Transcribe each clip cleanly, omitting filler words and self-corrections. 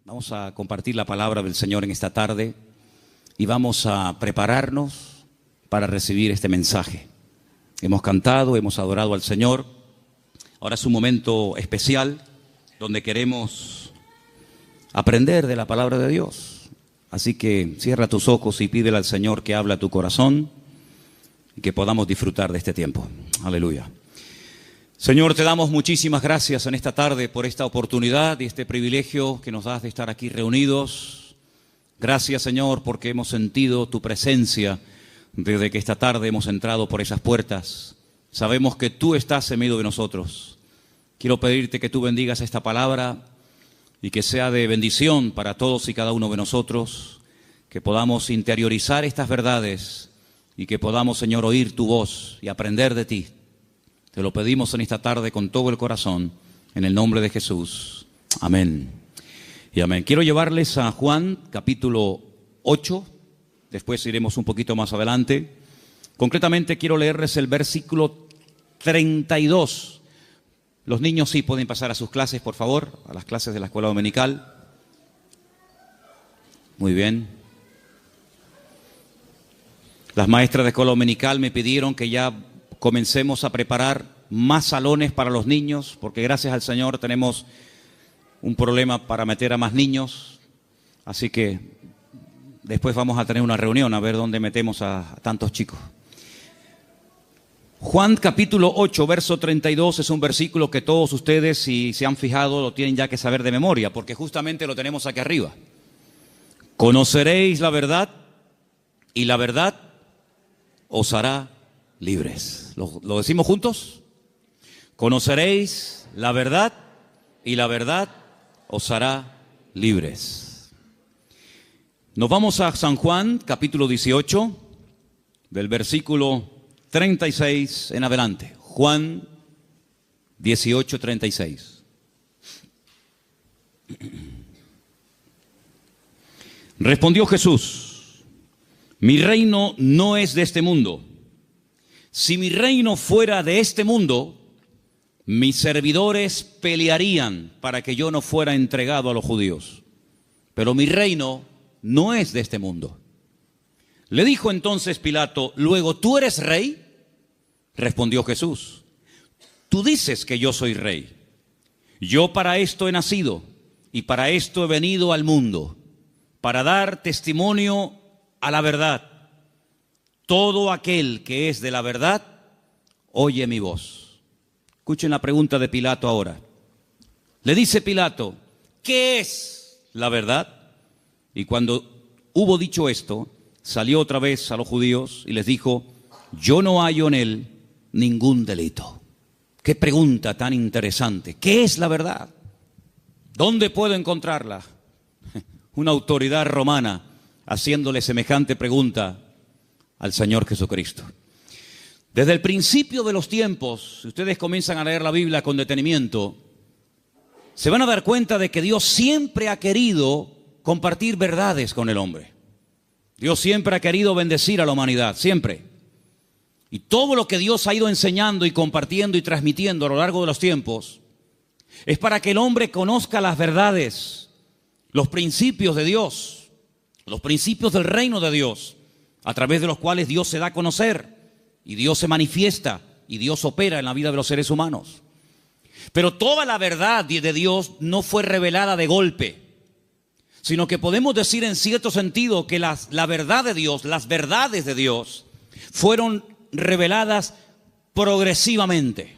Vamos a compartir la palabra del Señor en esta tarde y vamos a prepararnos para recibir este mensaje. Hemos cantado, hemos adorado al Señor. Ahora es un momento especial donde queremos aprender de la palabra de Dios. Así que cierra tus ojos y pídele al Señor que hable a tu corazón y que podamos disfrutar de este tiempo. Aleluya. Señor, te damos muchísimas gracias en esta tarde por esta oportunidad y este privilegio que nos das de estar aquí reunidos. Gracias, Señor, porque hemos sentido tu presencia desde que esta tarde hemos entrado por esas puertas. Sabemos que tú estás en medio de nosotros. Quiero pedirte que tú bendigas esta palabra y que sea de bendición para todos y cada uno de nosotros, que podamos interiorizar estas verdades y que podamos, Señor, oír tu voz y aprender de ti. Te lo pedimos en esta tarde con todo el corazón, en el nombre de Jesús. Amén y amén. Quiero llevarles a Juan, capítulo 8. Después iremos un poquito más adelante. Concretamente quiero leerles el versículo 32. Los niños sí pueden pasar a sus clases, por favor, a las clases de la escuela dominical. Muy bien. Las maestras de escuela dominical me pidieron que ya comencemos a preparar más salones para los niños, porque gracias al Señor tenemos un problema para meter a más niños. Así que después vamos a tener una reunión a ver dónde metemos a tantos chicos. Juan capítulo 8, verso 32 es un versículo que todos ustedes, si se han fijado, lo tienen ya que saber de memoria, porque justamente lo tenemos aquí arriba. Conoceréis la verdad y la verdad os hará libres. ¿Lo decimos juntos? Conoceréis la verdad y la verdad os hará libres. Nos vamos a San Juan, capítulo 18, del versículo 36 en adelante. Juan 18, 36. Respondió Jesús: mi reino no es de este mundo. Si mi reino fuera de este mundo, mis servidores pelearían para que yo no fuera entregado a los judíos. Pero mi reino no es de este mundo. Le dijo entonces Pilato: ¿luego tú eres rey? Respondió Jesús: tú dices que yo soy rey. Yo para esto he nacido y para esto he venido al mundo, para dar testimonio a la verdad. Todo aquel que es de la verdad, oye mi voz. Escuchen la pregunta de Pilato ahora. Le dice Pilato: ¿qué es la verdad? Y cuando hubo dicho esto, salió otra vez a los judíos y les dijo: yo no hallo en él ningún delito. Qué pregunta tan interesante. ¿Qué es la verdad? ¿Dónde puedo encontrarla? Una autoridad romana haciéndole semejante pregunta al Señor Jesucristo. Desde el principio de los tiempos, si ustedes comienzan a leer la Biblia con detenimiento, se van a dar cuenta de que Dios siempre ha querido compartir verdades con el hombre. Dios siempre ha querido bendecir a la humanidad, siempre. Y todo lo que Dios ha ido enseñando y compartiendo y transmitiendo a lo largo de los tiempos es para que el hombre conozca las verdades, los principios de Dios, los principios del reino de Dios, a través de los cuales Dios se da a conocer y Dios se manifiesta y Dios opera en la vida de los seres humanos. Pero toda la verdad de Dios no fue revelada de golpe, sino que podemos decir en cierto sentido que la verdad de Dios, las verdades de Dios, fueron reveladas progresivamente.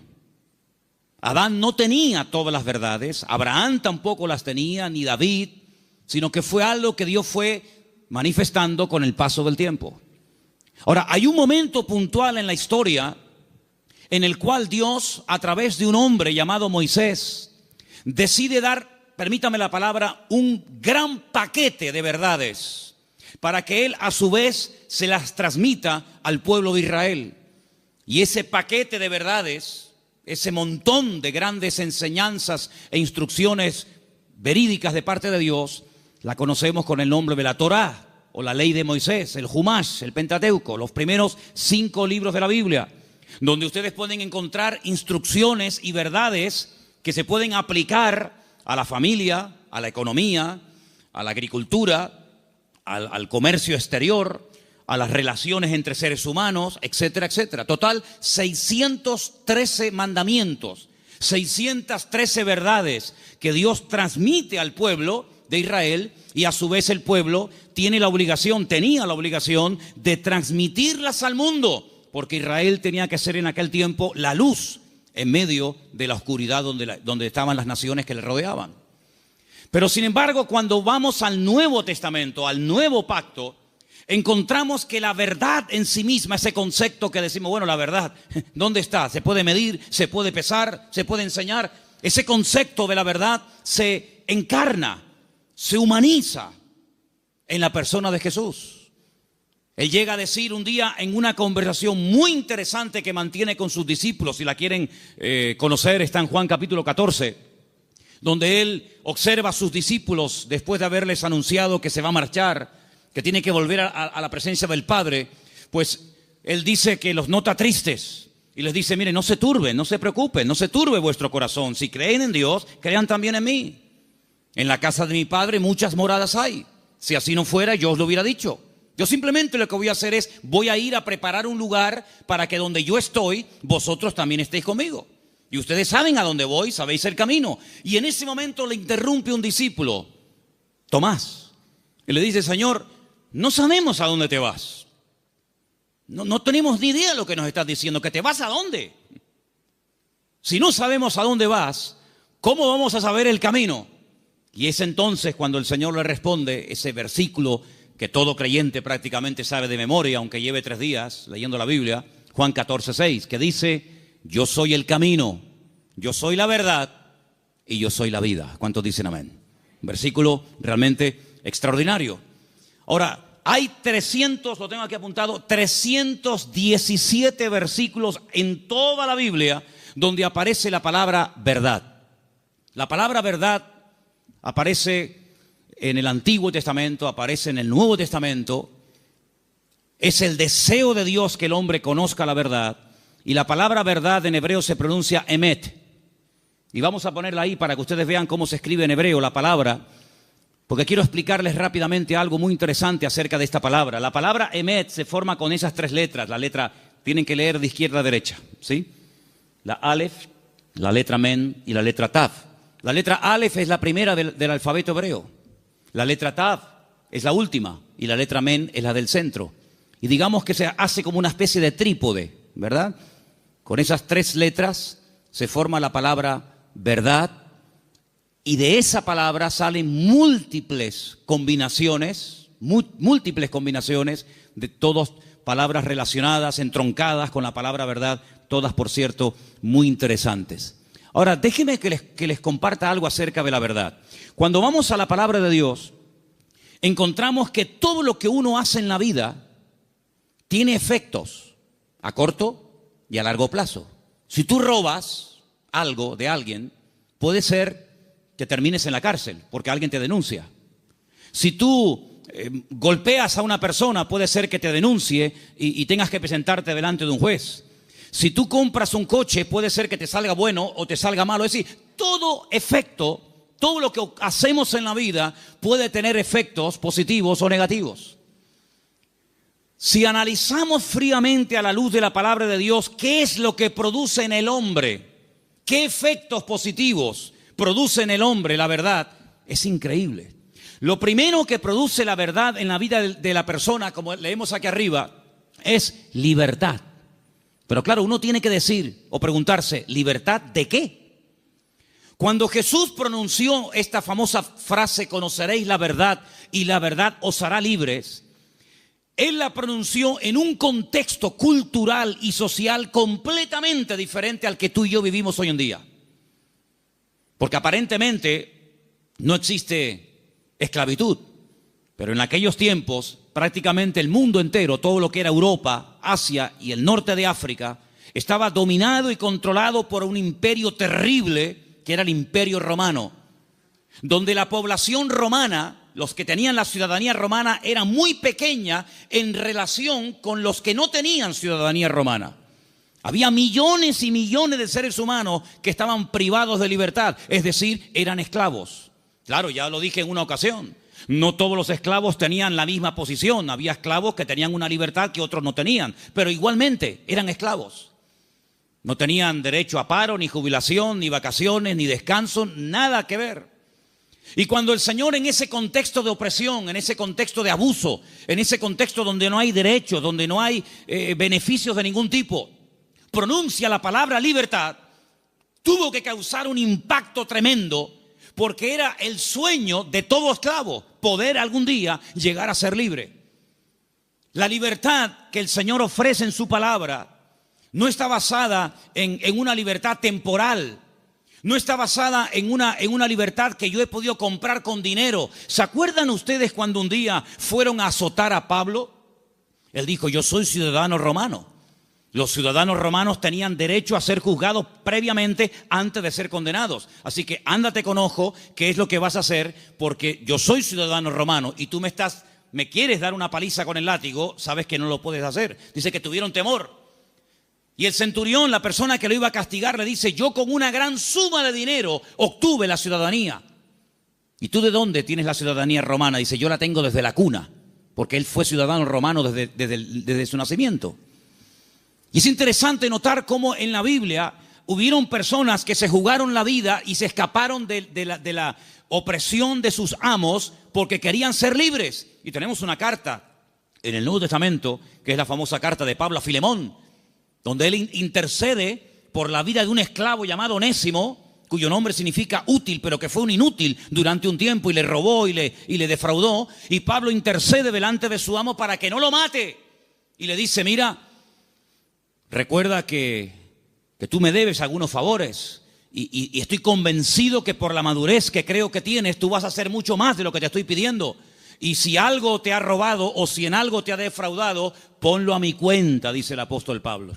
Adán no tenía todas las verdades, Abraham tampoco las tenía, ni David, sino que fue algo que Dios fue manifestando con el paso del tiempo. Ahora, hay un momento puntual en la historia en el cual Dios, a través de un hombre llamado Moisés, decide dar, permítame la palabra, un gran paquete de verdades para que él a su vez se las transmita al pueblo de Israel. Y ese paquete de verdades, ese montón de grandes enseñanzas e instrucciones verídicas de parte de Dios, la conocemos con el nombre de la Torá, o la ley de Moisés, el Jumash, el Pentateuco, los primeros 5 libros de la Biblia, donde ustedes pueden encontrar instrucciones y verdades que se pueden aplicar a la familia, a la economía, a la agricultura, al comercio exterior, a las relaciones entre seres humanos, etcétera, etcétera. Total, 613 mandamientos, 613 verdades que Dios transmite al pueblo de Israel, y a su vez el pueblo tenía la obligación de transmitirlas al mundo, porque Israel tenía que ser en aquel tiempo la luz en medio de la oscuridad donde estaban las naciones que le rodeaban. Pero sin embargo, cuando vamos al Nuevo Testamento, al Nuevo Pacto, encontramos que la verdad en sí misma, ese concepto que decimos, bueno, la verdad, ¿dónde está? ¿Se puede medir? ¿Se puede pesar? ¿Se puede enseñar? Ese concepto de la verdad se encarna, se humaniza en la persona de Jesús. Él llega a decir un día en una conversación muy interesante que mantiene con sus discípulos, si la quieren conocer, está en Juan capítulo 14, donde él observa a sus discípulos después de haberles anunciado que se va a marchar, que tiene que volver a la presencia del Padre. Pues él dice que los nota tristes y les dice, miren, no se turben, no se preocupen, no se turbe vuestro corazón. Si creen en Dios, crean también en mí. En la casa de mi Padre muchas moradas hay. Si así no fuera, yo os lo hubiera dicho. Yo simplemente lo que voy a hacer es, voy a ir a preparar un lugar para que donde yo estoy, vosotros también estéis conmigo. Y ustedes saben a dónde voy, sabéis el camino. Y en ese momento le interrumpe un discípulo, Tomás, y le dice, Señor, no sabemos a dónde te vas. No tenemos ni idea de lo que nos estás diciendo. ¿Que te vas a dónde? Si no sabemos a dónde vas, ¿cómo vamos a saber el camino? Y es entonces cuando el Señor le responde ese versículo que todo creyente prácticamente sabe de memoria, aunque lleve 3 días leyendo la Biblia, Juan 14:6, que dice, yo soy el camino, yo soy la verdad y yo soy la vida. ¿Cuántos dicen amén? Un versículo realmente extraordinario. Ahora, hay 300, lo tengo aquí apuntado, 317 versículos en toda la Biblia donde aparece la palabra verdad. La palabra verdad aparece en el Antiguo Testamento, aparece en el Nuevo Testamento. Es el deseo de Dios que el hombre conozca la verdad. Y la palabra verdad en hebreo se pronuncia emet. Y vamos a ponerla ahí para que ustedes vean cómo se escribe en hebreo la palabra, porque quiero explicarles rápidamente algo muy interesante acerca de esta palabra. La palabra emet se forma con esas 3 letras. La letra, tienen que leer de izquierda a derecha, ¿sí? La alef, la letra men y la letra tav. La letra alef es la primera del alfabeto hebreo. La letra tav es la última y la letra men es la del centro. Y digamos que se hace como una especie de trípode, ¿verdad? Con esas 3 letras se forma la palabra verdad, y de esa palabra salen múltiples combinaciones de todas palabras relacionadas, entroncadas con la palabra verdad, todas, por cierto, muy interesantes. Ahora, déjenme que les comparta algo acerca de la verdad. Cuando vamos a la palabra de Dios, encontramos que todo lo que uno hace en la vida tiene efectos a corto y a largo plazo. Si tú robas algo de alguien, puede ser que termines en la cárcel porque alguien te denuncia. Si tú golpeas a una persona, puede ser que te denuncie y tengas que presentarte delante de un juez. Si tú compras un coche, puede ser que te salga bueno o te salga malo. Es decir, todo efecto, todo lo que hacemos en la vida puede tener efectos positivos o negativos. Si analizamos fríamente a la luz de la palabra de Dios, ¿qué es lo que produce en el hombre? ¿Qué efectos positivos produce en el hombre la verdad? Es increíble. Lo primero que produce la verdad en la vida de la persona, como leemos aquí arriba, es libertad. Pero claro, uno tiene que decir o preguntarse, ¿libertad de qué? Cuando Jesús pronunció esta famosa frase, conoceréis la verdad y la verdad os hará libres, Él la pronunció en un contexto cultural y social completamente diferente al que tú y yo vivimos hoy en día. Porque aparentemente no existe esclavitud, pero en aquellos tiempos prácticamente el mundo entero, todo lo que era Europa, Asia y el norte de África, estaba dominado y controlado por un imperio terrible que era el Imperio Romano, donde la población romana, los que tenían la ciudadanía romana, era muy pequeña en relación con los que no tenían ciudadanía romana. Había millones y millones de seres humanos que estaban privados de libertad, es decir, eran esclavos. Claro, ya lo dije en una ocasión. No todos los esclavos tenían la misma posición. Había esclavos que tenían una libertad que otros no tenían. Pero igualmente eran esclavos. No tenían derecho a paro, ni jubilación, ni vacaciones, ni descanso. Nada que ver. Y cuando el Señor, en ese contexto de opresión, en ese contexto de abuso, en ese contexto donde no hay derechos, donde no hay beneficios de ningún tipo, pronuncia la palabra libertad, tuvo que causar un impacto tremendo, porque era el sueño de todo esclavo, poder algún día llegar a ser libre. La libertad que el Señor ofrece en su palabra no está basada en una libertad temporal, no está basada en una libertad que yo he podido comprar con dinero. ¿Se acuerdan ustedes cuando un día fueron a azotar a Pablo? Él dijo: yo soy ciudadano romano. Los ciudadanos romanos tenían derecho a ser juzgados previamente antes de ser condenados. Así que ándate con ojo qué es lo que vas a hacer, porque yo soy ciudadano romano y tú me quieres dar una paliza con el látigo, sabes que no lo puedes hacer. Dice que tuvieron temor. Y el centurión, la persona que lo iba a castigar, le dice: yo con una gran suma de dinero obtuve la ciudadanía. ¿Y tú de dónde tienes la ciudadanía romana? Dice: yo la tengo desde la cuna, porque él fue ciudadano romano desde su nacimiento. Y es interesante notar cómo en la Biblia hubieron personas que se jugaron la vida y se escaparon de la opresión de sus amos porque querían ser libres. Y tenemos una carta en el Nuevo Testamento, que es la famosa carta de Pablo a Filemón, donde él intercede por la vida de un esclavo llamado Onésimo, cuyo nombre significa útil, pero que fue un inútil durante un tiempo y le robó y le defraudó. Y Pablo intercede delante de su amo para que no lo mate. Y le dice: mira, recuerda que tú me debes algunos favores y estoy convencido que por la madurez que creo que tienes, tú vas a hacer mucho más de lo que te estoy pidiendo. Y si algo te ha robado o si en algo te ha defraudado, ponlo a mi cuenta, dice el apóstol Pablo.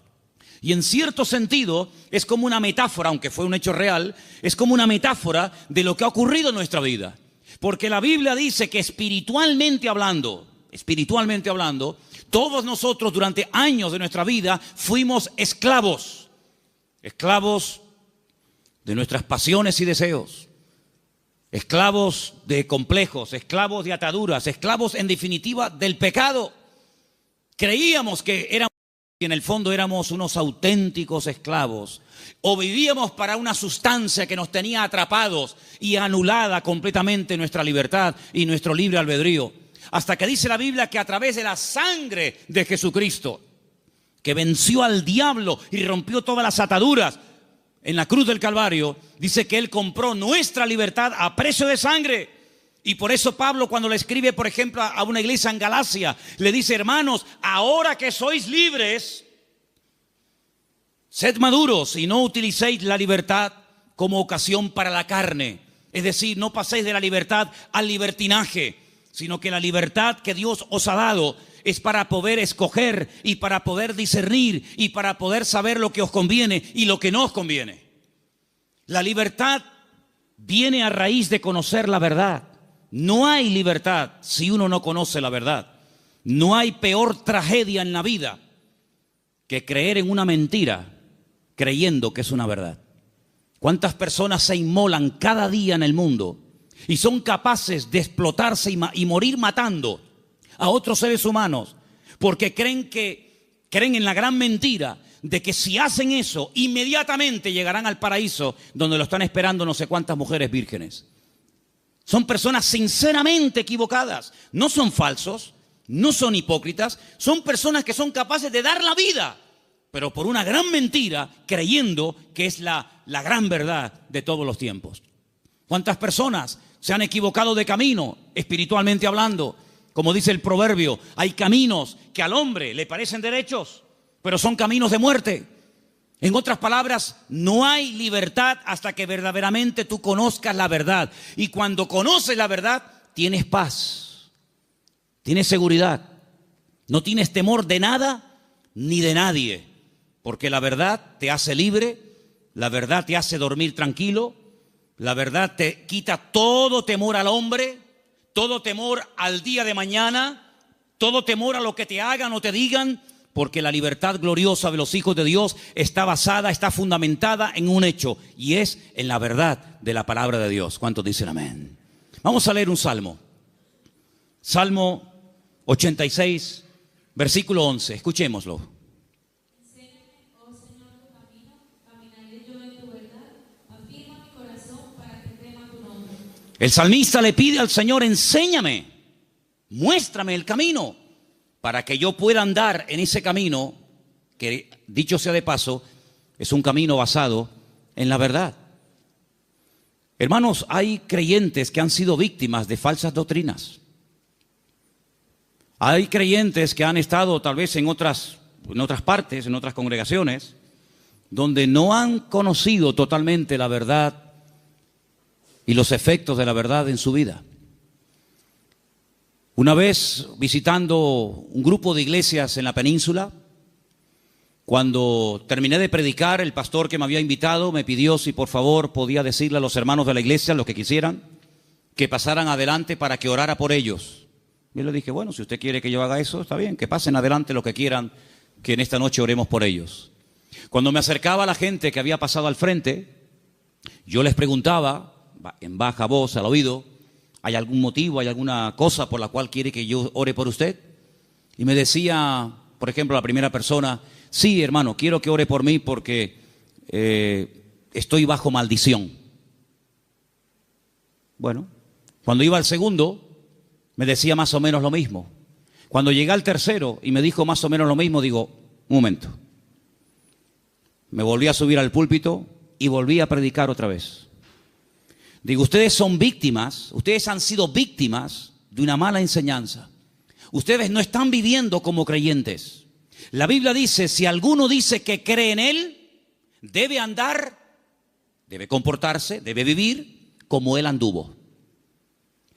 Y en cierto sentido es como una metáfora, aunque fue un hecho real, es como una metáfora de lo que ha ocurrido en nuestra vida. Porque la Biblia dice que espiritualmente hablando, todos nosotros durante años de nuestra vida fuimos esclavos de nuestras pasiones y deseos, esclavos de complejos, esclavos de ataduras, esclavos en definitiva del pecado. Creíamos que éramos, y en el fondo éramos unos auténticos esclavos, o vivíamos para una sustancia que nos tenía atrapados y anulada completamente nuestra libertad y nuestro libre albedrío. Hasta que dice la Biblia que a través de la sangre de Jesucristo, que venció al diablo y rompió todas las ataduras en la cruz del Calvario, dice que Él compró nuestra libertad a precio de sangre. Y por eso Pablo, cuando le escribe, por ejemplo, a una iglesia en Galacia, le dice: hermanos, ahora que sois libres, sed maduros y no utilicéis la libertad como ocasión para la carne. Es decir, no paséis de la libertad al libertinaje, sino que la libertad que Dios os ha dado es para poder escoger y para poder discernir y para poder saber lo que os conviene y lo que no os conviene. La libertad viene a raíz de conocer la verdad. No hay libertad si uno no conoce la verdad. No hay peor tragedia en la vida que creer en una mentira creyendo que es una verdad. ¿Cuántas personas se inmolan cada día en el mundo y son capaces de explotarse y morir matando a otros seres humanos porque creen en la gran mentira de que si hacen eso inmediatamente llegarán al paraíso donde lo están esperando no sé cuántas mujeres vírgenes? Son personas sinceramente equivocadas. No son falsos, no son hipócritas, son personas que son capaces de dar la vida, pero por una gran mentira, creyendo que es la gran verdad de todos los tiempos. ¿Cuántas personas se han equivocado de camino, espiritualmente hablando? Como dice el proverbio, hay caminos que al hombre le parecen derechos, pero son caminos de muerte. En otras palabras, no hay libertad hasta que verdaderamente tú conozcas la verdad. Y cuando conoces la verdad, tienes paz, tienes seguridad, no tienes temor de nada ni de nadie, porque la verdad te hace libre, la verdad te hace dormir tranquilo, la verdad te quita todo temor al hombre, todo temor al día de mañana, todo temor a lo que te hagan o te digan. Porque la libertad gloriosa de los hijos de Dios está basada, está fundamentada en un hecho, y es en la verdad de la palabra de Dios. ¿Cuántos dicen amén? Vamos a leer un salmo. Salmo 86, versículo 11. Escuchémoslo. Enséñame, oh Señor, tu camino, caminaré yo en tu verdad. Afirma mi corazón para que tema tu nombre. El salmista le pide al Señor: enséñame, muéstrame el camino, para que yo pueda andar en ese camino, que dicho sea de paso, es un camino basado en la verdad. Hermanos, hay creyentes que han sido víctimas de falsas doctrinas. Hay creyentes que han estado tal vez en otras partes, en otras congregaciones, donde no han conocido totalmente la verdad y los efectos de la verdad en su vida. Una vez visitando un grupo de iglesias en la península, cuando terminé de predicar, el pastor que me había invitado me pidió si por favor podía decirle a los hermanos de la iglesia, los que quisieran, que pasaran adelante para que orara por ellos. Yo le dije: bueno, si usted quiere que yo haga eso, está bien, que pasen adelante los que quieran, que en esta noche oremos por ellos. Cuando me acercaba a la gente que había pasado al frente, yo les preguntaba en baja voz al oído: ¿hay algún motivo, hay alguna cosa por la cual quiere que yo ore por usted? Y me decía, por ejemplo, la primera persona: sí, hermano, quiero que ore por mí porque estoy bajo maldición. Bueno, cuando iba al segundo, me decía más o menos lo mismo. Cuando llegué al tercero y me dijo más o menos lo mismo, digo: un momento. Me volví a subir al púlpito y volví a predicar otra vez. Digo: ustedes son víctimas, ustedes han sido víctimas de una mala enseñanza. Ustedes no están viviendo como creyentes. La Biblia dice: si alguno dice que cree en Él, debe andar, debe comportarse, debe vivir como Él anduvo.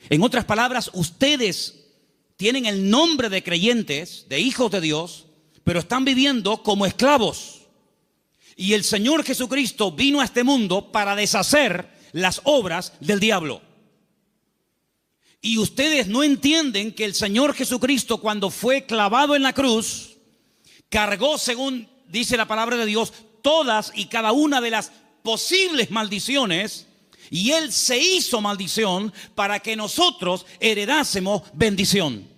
En otras palabras, ustedes tienen el nombre de creyentes, de hijos de Dios, pero están viviendo como esclavos. Y el Señor Jesucristo vino a este mundo para deshacer las obras del diablo. Y ustedes no entienden que el Señor Jesucristo, cuando fue clavado en la cruz, cargó, según dice la palabra de Dios, todas y cada una de las posibles maldiciones, y Él se hizo maldición para que nosotros heredásemos bendición.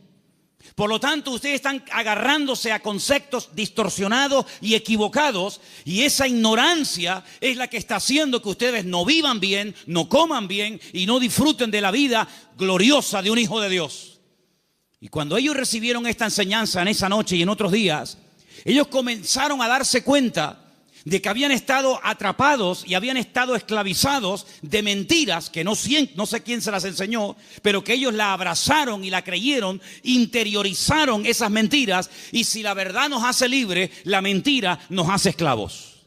Por lo tanto, ustedes están agarrándose a conceptos distorsionados y equivocados, y esa ignorancia es la que está haciendo que ustedes no vivan bien, no coman bien y no disfruten de la vida gloriosa de un hijo de Dios. Y cuando ellos recibieron esta enseñanza en esa noche y en otros días, ellos comenzaron a darse cuenta de que habían estado atrapados y habían estado esclavizados de mentiras que no sé quién se las enseñó, pero que ellos la abrazaron y la creyeron, interiorizaron esas mentiras, y si la verdad nos hace libres, la mentira nos hace esclavos.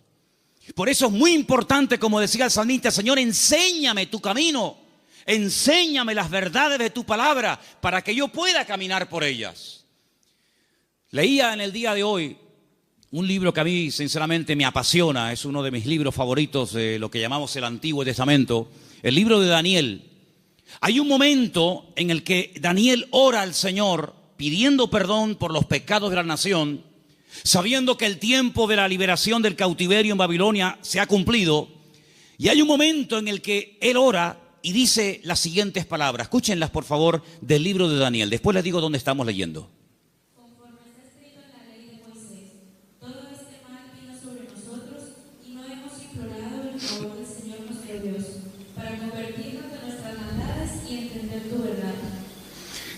Por eso es muy importante, como decía el salmista: Señor, enséñame tu camino, enséñame las verdades de tu palabra para que yo pueda caminar por ellas. Leía en el día de hoy un libro que a mí sinceramente me apasiona, es uno de mis libros favoritos de lo que llamamos el Antiguo Testamento, el libro de Daniel. Hay un momento en el que Daniel ora al Señor pidiendo perdón por los pecados de la nación, sabiendo que el tiempo de la liberación del cautiverio en Babilonia se ha cumplido. Y hay un momento en el que él ora y dice las siguientes palabras. Escúchenlas por favor del libro de Daniel, después les digo dónde estamos leyendo.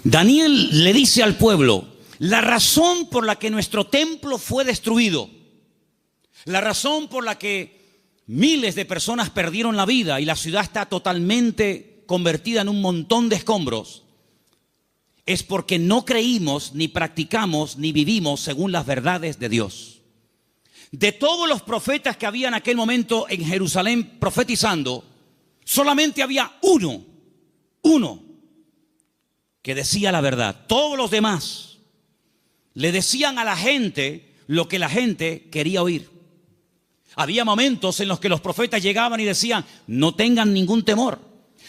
Daniel le dice al pueblo: la razón por la que nuestro templo fue destruido, la razón por la que miles de personas perdieron la vida y la ciudad está totalmente convertida en un montón de escombros, es porque no creímos, ni practicamos, ni vivimos según las verdades de Dios. De todos los profetas que había en aquel momento en Jerusalén profetizando, solamente había uno que decía la verdad. Todos los demás le decían a la gente lo que la gente quería oír. Había momentos en los que los profetas llegaban y decían: no tengan ningún temor,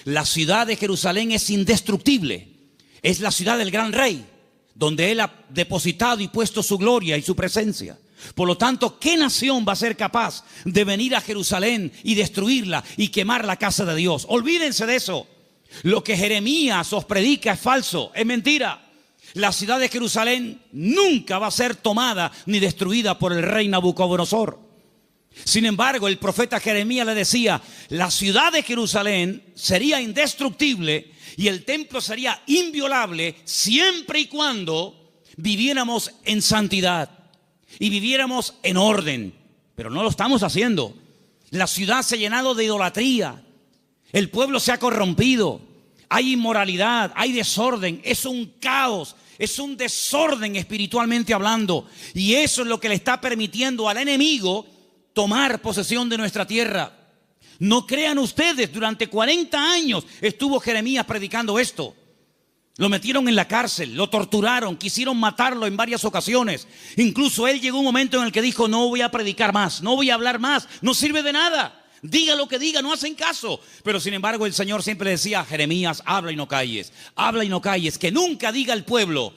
la ciudad de Jerusalén es indestructible, es la ciudad del gran rey, donde Él ha depositado y puesto su gloria y su presencia. Por lo tanto, ¿qué nación va a ser capaz de venir a Jerusalén y destruirla y quemar la casa de Dios? Olvídense de eso. Lo que Jeremías os predica es falso, es mentira. La ciudad de Jerusalén nunca va a ser tomada ni destruida por el rey Nabucodonosor. Sin embargo, el profeta Jeremías le decía, la ciudad de Jerusalén sería indestructible y el templo sería inviolable siempre y cuando viviéramos en santidad y viviéramos en orden. Pero no lo estamos haciendo. La ciudad se ha llenado de idolatría. El pueblo se ha corrompido. Hay inmoralidad, hay desorden. Es un caos, es un desorden espiritualmente hablando. Y eso es lo que le está permitiendo al enemigo tomar posesión de nuestra tierra. No crean ustedes, durante 40 años estuvo Jeremías predicando esto. Lo metieron en la cárcel, lo torturaron, quisieron matarlo en varias ocasiones. Incluso él llegó un momento en el que dijo, no voy a predicar más, no voy a hablar más, no sirve de nada. Diga lo que diga, no hacen caso. Pero sin embargo el Señor siempre decía, Jeremías, habla y no calles, habla y no calles. Que nunca diga el pueblo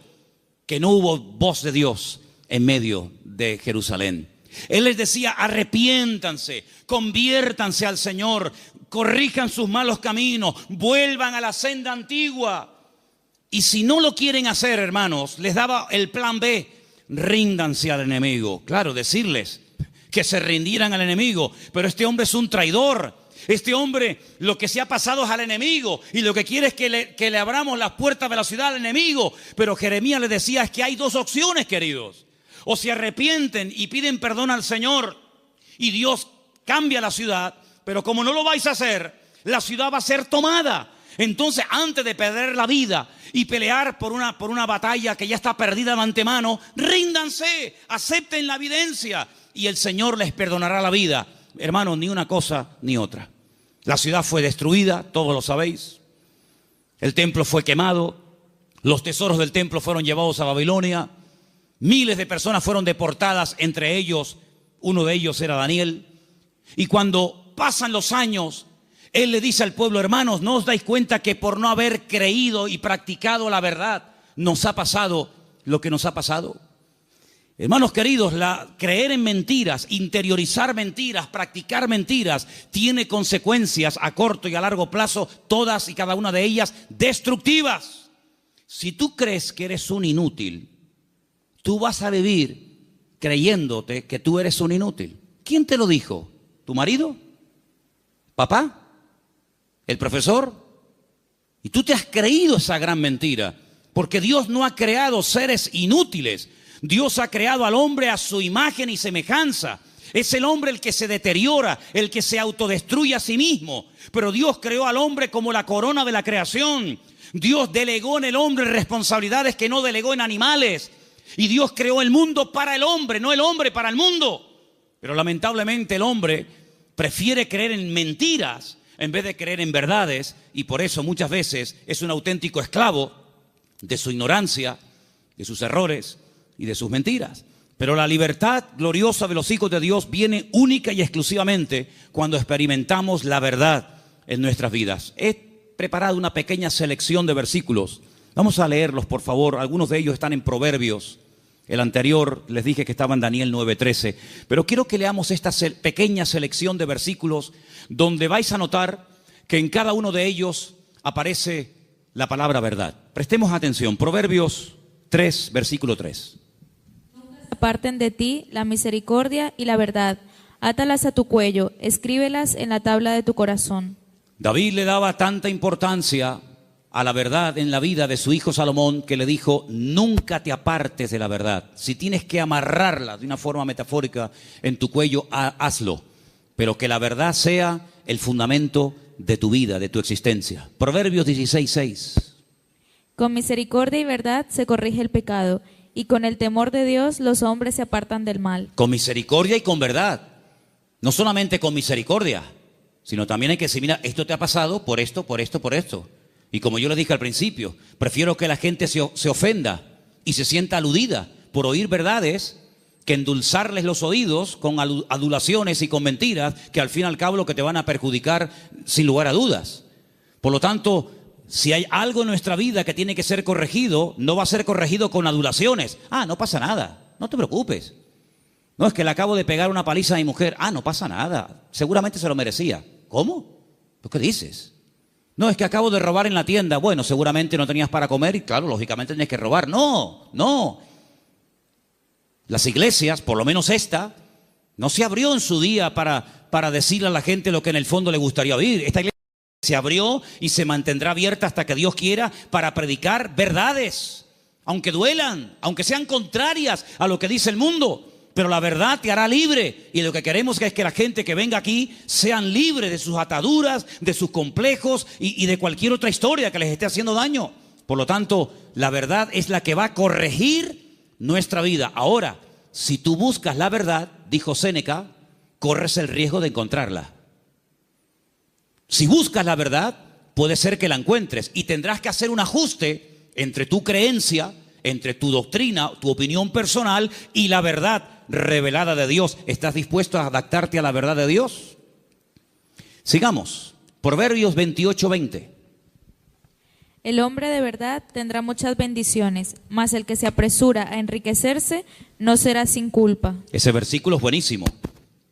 que no hubo voz de Dios en medio de Jerusalén. Él les decía, arrepiéntanse, conviértanse al Señor, corrijan sus malos caminos, vuelvan a la senda antigua. Y si no lo quieren hacer, hermanos, les daba el plan B, ríndanse al enemigo. Claro, decirles que se rindieran al enemigo, pero este hombre es un traidor. Este hombre lo que se ha pasado es al enemigo y lo que quiere es que le abramos las puertas de la ciudad al enemigo. Pero Jeremías les decía, es que hay dos opciones, queridos. O se arrepienten y piden perdón al Señor y Dios cambia la ciudad, pero como no lo vais a hacer, la ciudad va a ser tomada. Entonces, antes de perder la vida y pelear por una batalla que ya está perdida de antemano, ríndanse, acepten la evidencia y el Señor les perdonará la vida. Hermanos, ni una cosa ni otra. La ciudad fue destruida, todos lo sabéis. El templo fue quemado, los tesoros del templo fueron llevados a Babilonia. Miles de personas fueron deportadas, entre ellos, uno de ellos era Daniel. Y cuando pasan los años, él le dice al pueblo, hermanos, ¿no os dais cuenta que por no haber creído y practicado la verdad, nos ha pasado lo que nos ha pasado? Hermanos queridos, creer en mentiras, interiorizar mentiras, practicar mentiras, tiene consecuencias a corto y a largo plazo, todas y cada una de ellas destructivas. Si tú crees que eres un inútil, tú vas a vivir creyéndote que tú eres un inútil. ¿Quién te lo dijo? ¿Tu marido? ¿Papá? ¿El profesor? Y tú te has creído esa gran mentira, porque Dios no ha creado seres inútiles. Dios ha creado al hombre a su imagen y semejanza. Es el hombre el que se deteriora, el que se autodestruye a sí mismo. Pero Dios creó al hombre como la corona de la creación. Dios delegó en el hombre responsabilidades que no delegó en animales. Y Dios creó el mundo para el hombre, no el hombre para el mundo. Pero lamentablemente el hombre prefiere creer en mentiras en vez de creer en verdades. Y por eso muchas veces es un auténtico esclavo de su ignorancia, de sus errores y de sus mentiras. Pero la libertad gloriosa de los hijos de Dios viene única y exclusivamente cuando experimentamos la verdad en nuestras vidas. He preparado una pequeña selección de versículos. Vamos a leerlos, por favor. Algunos de ellos están en Proverbios. El anterior les dije que estaba en Daniel 9:13. Pero quiero que leamos esta pequeña selección de versículos donde vais a notar que en cada uno de ellos aparece la palabra verdad. Prestemos atención. Proverbios 3, versículo 3. Aparten de ti la misericordia y la verdad. Átalas a tu cuello, escríbelas en la tabla de tu corazón. David le daba tanta importancia a la verdad en la vida de su hijo Salomón que le dijo, nunca te apartes de la verdad. Si tienes que amarrarla de una forma metafórica en tu cuello, hazlo. Pero que la verdad sea el fundamento de tu vida, de tu existencia. Proverbios 16:6. Con misericordia y verdad se corrige el pecado, y con el temor de Dios los hombres se apartan del mal. Con misericordia y con verdad. No solamente con misericordia, sino también hay que decir, mira, esto te ha pasado por esto, por esto, por esto. Y como yo le dije al principio, prefiero que la gente se ofenda y se sienta aludida por oír verdades que endulzarles los oídos con adulaciones y con mentiras que al fin y al cabo lo que te van a perjudicar sin lugar a dudas. Por lo tanto, si hay algo en nuestra vida que tiene que ser corregido, no va a ser corregido con adulaciones. No pasa nada, no te preocupes. No, es que le acabo de pegar una paliza a mi mujer. No pasa nada, seguramente se lo merecía. ¿Cómo? ¿Qué dices? No, es que acabo de robar en la tienda. Bueno, seguramente no tenías para comer y claro, lógicamente tenías que robar. No, no. Las iglesias, por lo menos esta, no se abrió en su día para decirle a la gente lo que en el fondo le gustaría oír. Esta iglesia se abrió y se mantendrá abierta hasta que Dios quiera para predicar verdades, aunque duelan, aunque sean contrarias a lo que dice el mundo. Pero la verdad te hará libre y lo que queremos es que la gente que venga aquí sean libres de sus ataduras, de sus complejos y de cualquier otra historia que les esté haciendo daño. Por lo tanto, la verdad es la que va a corregir nuestra vida. Ahora, si tú buscas la verdad, dijo Séneca, corres el riesgo de encontrarla. Si buscas la verdad, puede ser que la encuentres y tendrás que hacer un ajuste entre tu creencia, entre tu doctrina, tu opinión personal y la verdad revelada de Dios. ¿Estás dispuesto a adaptarte a la verdad de Dios? Sigamos. Proverbios 28:20. El hombre de verdad tendrá muchas bendiciones, mas el que se apresura a enriquecerse no será sin culpa. Ese versículo es buenísimo.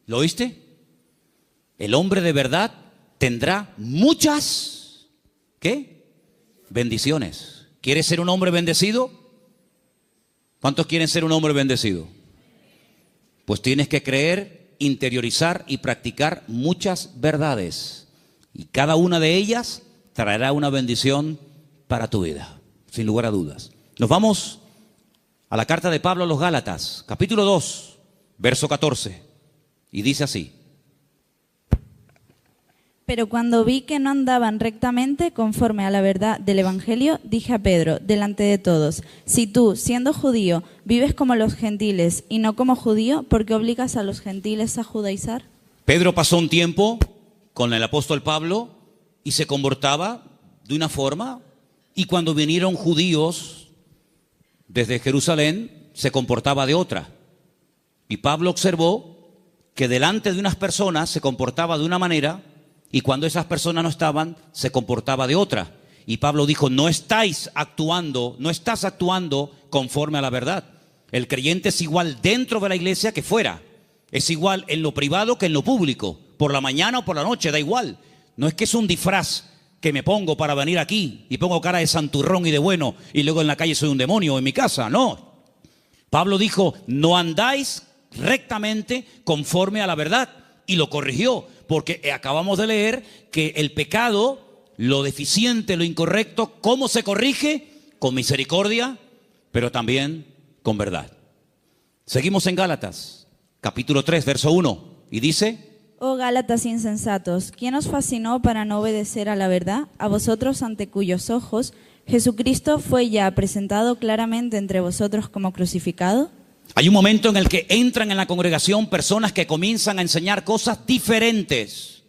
¿Lo oíste? El hombre de verdad tendrá muchas, ¿qué? Bendiciones. ¿Quieres ser un hombre bendecido? ¿Cuántos quieren ser un hombre bendecido? Pues tienes que creer, interiorizar y practicar muchas verdades. Y cada una de ellas traerá una bendición para tu vida, sin lugar a dudas. Nos vamos a la carta de Pablo a los Gálatas, capítulo 2, verso 14. Y dice así. Pero cuando vi que no andaban rectamente conforme a la verdad del Evangelio, dije a Pedro, delante de todos, si tú, siendo judío, vives como los gentiles y no como judío, ¿por qué obligas a los gentiles a judaizar? Pedro pasó un tiempo con el apóstol Pablo y se comportaba de una forma, y cuando vinieron judíos desde Jerusalén, se comportaba de otra. Y Pablo observó que delante de unas personas se comportaba de una manera, y cuando esas personas no estaban, se comportaba de otra. Y Pablo dijo, no estás actuando conforme a la verdad. El creyente es igual dentro de la iglesia que fuera. Es igual en lo privado que en lo público. Por la mañana o por la noche, da igual. No es que es un disfraz que me pongo para venir aquí y pongo cara de santurrón y de bueno y luego en la calle soy un demonio en mi casa. No. Pablo dijo, no andáis rectamente conforme a la verdad. Y lo corrigió, porque acabamos de leer que el pecado, lo deficiente, lo incorrecto, ¿cómo se corrige? Con misericordia, pero también con verdad. Seguimos en Gálatas, capítulo 3, verso 1, y dice: Oh Gálatas insensatos, ¿quién os fascinó para no obedecer a la verdad? A vosotros ante cuyos ojos Jesucristo fue ya presentado claramente entre vosotros como crucificado. Hay un momento en el que entran en la congregación personas que comienzan a enseñar cosas diferentes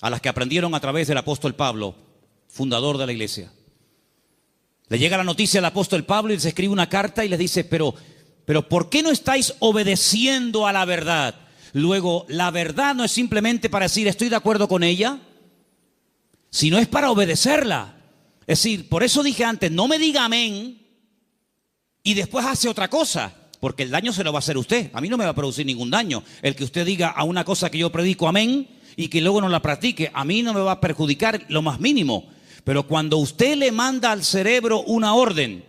a las que aprendieron a través del apóstol Pablo, fundador de la iglesia. Le llega la noticia al apóstol Pablo y les escribe una carta y les dice, pero ¿por qué no estáis obedeciendo a la verdad? Luego, la verdad no es simplemente para decir estoy de acuerdo con ella, sino es para obedecerla. Es decir, por eso dije antes, no me diga amén y después hace otra cosa. Porque el daño se lo va a hacer usted. A mí no me va a producir ningún daño. El que usted diga a una cosa que yo predico amén y que luego no la practique, a mí no me va a perjudicar lo más mínimo. Pero cuando usted le manda al cerebro una orden,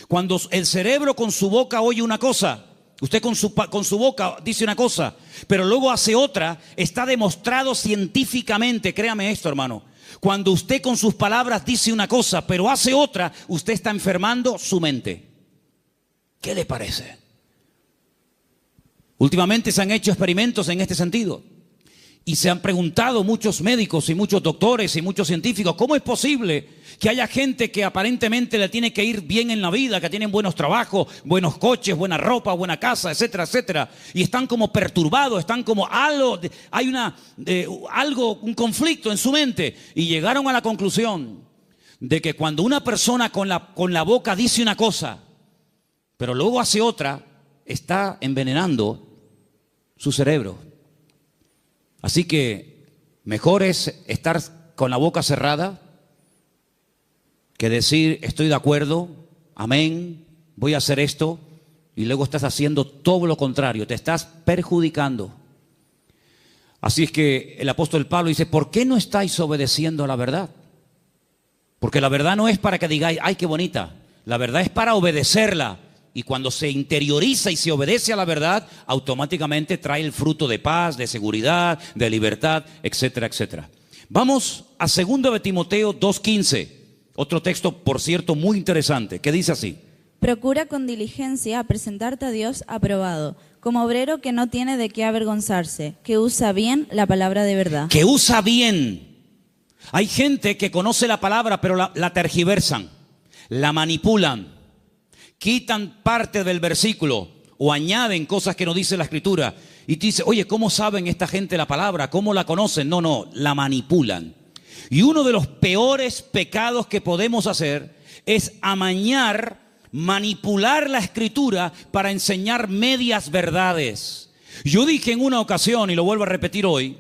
cuando el cerebro con su boca oye una cosa, usted con su boca dice una cosa, pero luego hace otra, está demostrado científicamente, créame esto, hermano. Cuando usted con sus palabras dice una cosa, pero hace otra, usted está enfermando su mente. ¿Qué le parece? Últimamente se han hecho experimentos en este sentido y se han preguntado muchos médicos y muchos doctores y muchos científicos, ¿cómo es posible que haya gente que aparentemente le tiene que ir bien en la vida, que tienen buenos trabajos, buenos coches, buena ropa, buena casa, etcétera, etcétera, y están como perturbados, están como hay un conflicto en su mente, y llegaron a la conclusión de que cuando una persona con la boca dice una cosa, pero luego hace otra, está envenenando su cerebro. Así que mejor es estar con la boca cerrada que decir estoy de acuerdo, amén, voy a hacer esto, y luego estás haciendo todo lo contrario, te estás perjudicando. Así es que el apóstol Pablo dice, ¿por qué no estáis obedeciendo a la verdad? Porque la verdad no es para que digáis, ay, qué bonita. La verdad es para obedecerla. Y cuando se interioriza y se obedece a la verdad, automáticamente trae el fruto de paz, de seguridad, de libertad, etcétera, etcétera. Vamos a 2 de Timoteo 2:15. Otro texto, por cierto, muy interesante, que dice así. Procura con diligencia presentarte a Dios aprobado, como obrero que no tiene de qué avergonzarse, que usa bien la palabra de verdad. Que usa bien. Hay gente que conoce la palabra, pero la tergiversan, la manipulan, quitan parte del versículo o añaden cosas que no dice la Escritura. Y te dice, oye, ¿cómo saben esta gente la palabra? ¿Cómo la conocen? No, la manipulan. Y uno de los peores pecados que podemos hacer es amañar, manipular la Escritura para enseñar medias verdades. Yo dije en una ocasión, y lo vuelvo a repetir hoy,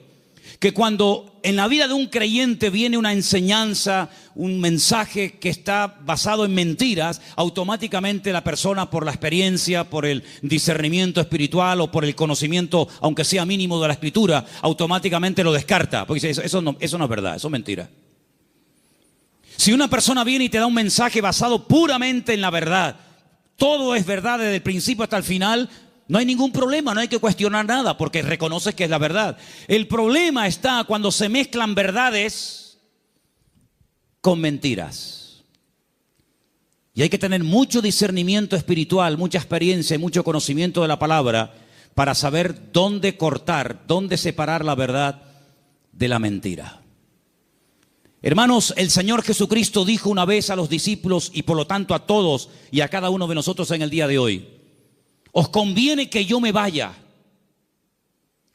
que cuando en la vida de un creyente viene una enseñanza, un mensaje que está basado en mentiras, automáticamente la persona, por la experiencia, por el discernimiento espiritual o por el conocimiento, aunque sea mínimo, de la Escritura, automáticamente lo descarta, porque dice, eso no es verdad, eso es mentira. Si una persona viene y te da un mensaje basado puramente en la verdad, todo es verdad desde el principio hasta el final, no hay ningún problema, no hay que cuestionar nada porque reconoces que es la verdad. El problema está cuando se mezclan verdades con mentiras. Y hay que tener mucho discernimiento espiritual, mucha experiencia y mucho conocimiento de la palabra para saber dónde cortar, dónde separar la verdad de la mentira. Hermanos, el Señor Jesucristo dijo una vez a los discípulos y por lo tanto a todos y a cada uno de nosotros en el día de hoy: os conviene que yo me vaya,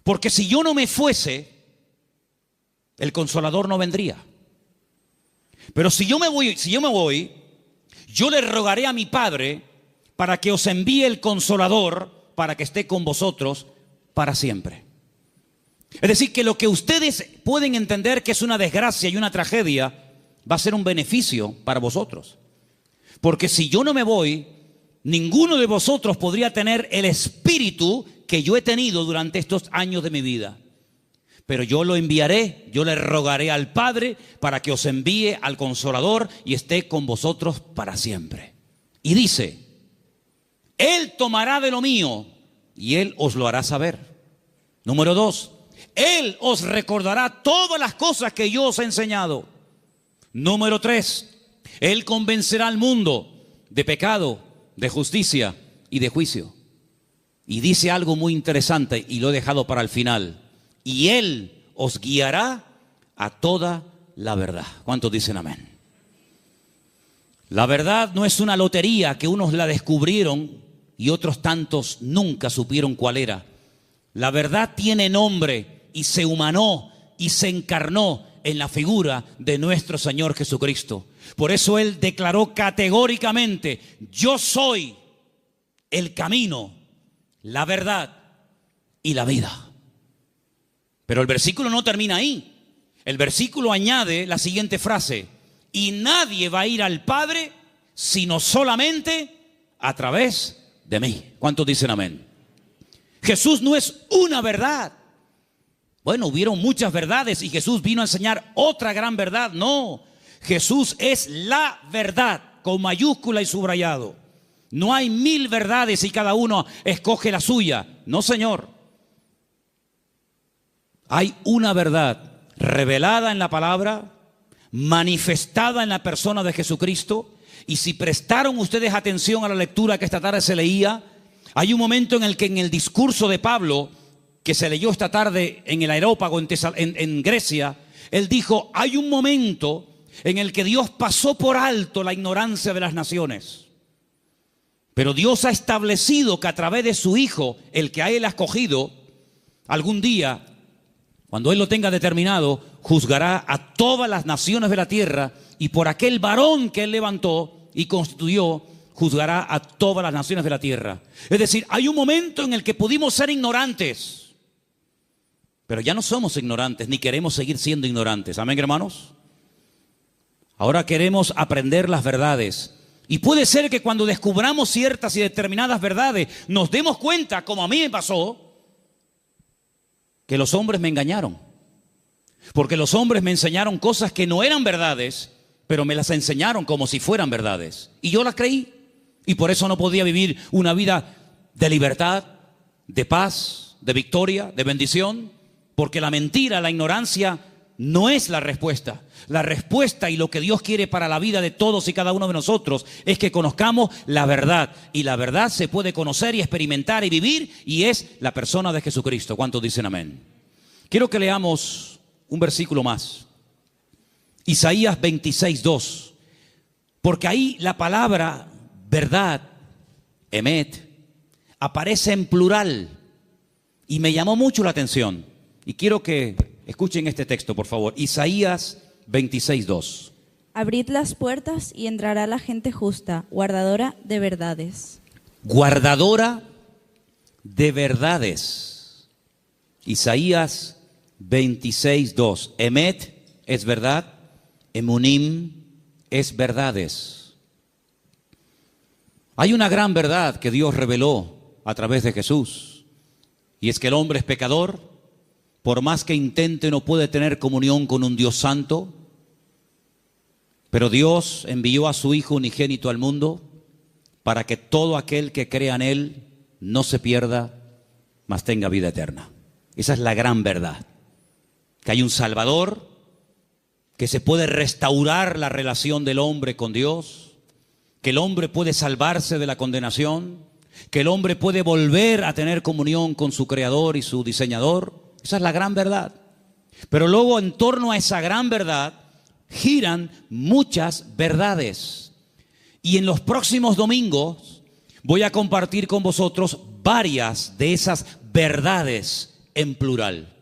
porque si yo no me fuese, el Consolador no vendría. Pero si yo me voy, yo le rogaré a mi Padre para que os envíe el Consolador para que esté con vosotros para siempre. Es decir, que lo que ustedes pueden entender que es una desgracia y una tragedia, va a ser un beneficio para vosotros. Porque si yo no me voy, ninguno de vosotros podría tener el espíritu que yo he tenido durante estos años de mi vida. Pero yo lo enviaré, yo le rogaré al Padre para que os envíe al Consolador y esté con vosotros para siempre. Y dice, Él tomará de lo mío y Él os lo hará saber. Número 2, Él os recordará todas las cosas que yo os he enseñado. Número 3, Él convencerá al mundo de pecado, de justicia y de juicio. Y dice algo muy interesante y lo he dejado para el final. Y Él os guiará a toda la verdad. ¿Cuántos dicen amén? La verdad no es una lotería que unos la descubrieron y otros tantos nunca supieron cuál era. La verdad tiene nombre y se humanó y se encarnó en la figura de nuestro Señor Jesucristo. Por eso Él declaró categóricamente, yo soy el camino, la verdad y la vida. Pero el versículo no termina ahí. El versículo añade la siguiente frase: y nadie va a ir al Padre sino solamente a través de mí. ¿Cuántos dicen amén? Jesús no es una verdad. Bueno, hubieron muchas verdades y Jesús vino a enseñar otra gran verdad. No, Jesús es la verdad, con mayúscula y subrayado. No hay 1000 verdades y cada uno escoge la suya. No, Señor. Hay una verdad revelada en la palabra, manifestada en la persona de Jesucristo. Y si prestaron ustedes atención a la lectura que esta tarde se leía, hay un momento en el que en el discurso de Pablo, que se leyó esta tarde en el Areópago en Grecia, él dijo, hay un momento en el que Dios pasó por alto la ignorancia de las naciones. Pero Dios ha establecido que a través de su Hijo, el que a Él ha escogido, algún día, cuando Él lo tenga determinado, juzgará a todas las naciones de la tierra y por aquel varón que Él levantó y constituyó, juzgará a todas las naciones de la tierra. Es decir, hay un momento en el que pudimos ser ignorantes, pero ya no somos ignorantes, ni queremos seguir siendo ignorantes. ¿Amén, hermanos? Ahora queremos aprender las verdades. Y puede ser que cuando descubramos ciertas y determinadas verdades, nos demos cuenta, como a mí me pasó, que los hombres me engañaron. Porque los hombres me enseñaron cosas que no eran verdades pero me las enseñaron como si fueran verdades. Y yo las creí. Y por eso no podía vivir una vida de libertad, de paz, de victoria, de bendición. Porque la mentira, la ignorancia no es la respuesta. La respuesta y lo que Dios quiere para la vida de todos y cada uno de nosotros es que conozcamos la verdad. Y la verdad se puede conocer y experimentar y vivir, y es la persona de Jesucristo. ¿Cuántos dicen amén? Quiero que leamos un versículo más. Isaías 26:2. Porque ahí la palabra verdad, emet, aparece en plural. Y me llamó mucho la atención. Y quiero que escuchen este texto, por favor. Isaías 26:2. Abrid las puertas y entrará la gente justa, guardadora de verdades. Guardadora de verdades. Isaías 26:2. Emet es verdad. Emunim es verdades. Hay una gran verdad que Dios reveló a través de Jesús. Y es que el hombre es pecador. Por más que intente, no puede tener comunión con un Dios santo. Pero Dios envió a su Hijo unigénito al mundo para que todo aquel que crea en Él no se pierda, mas tenga vida eterna. Esa es la gran verdad. Que hay un Salvador, que se puede restaurar la relación del hombre con Dios, que el hombre puede salvarse de la condenación, que el hombre puede volver a tener comunión con su Creador y su Diseñador. Esa es la gran verdad. Pero luego, en torno a esa gran verdad giran muchas verdades. Y en los próximos domingos voy a compartir con vosotros varias de esas verdades en plural.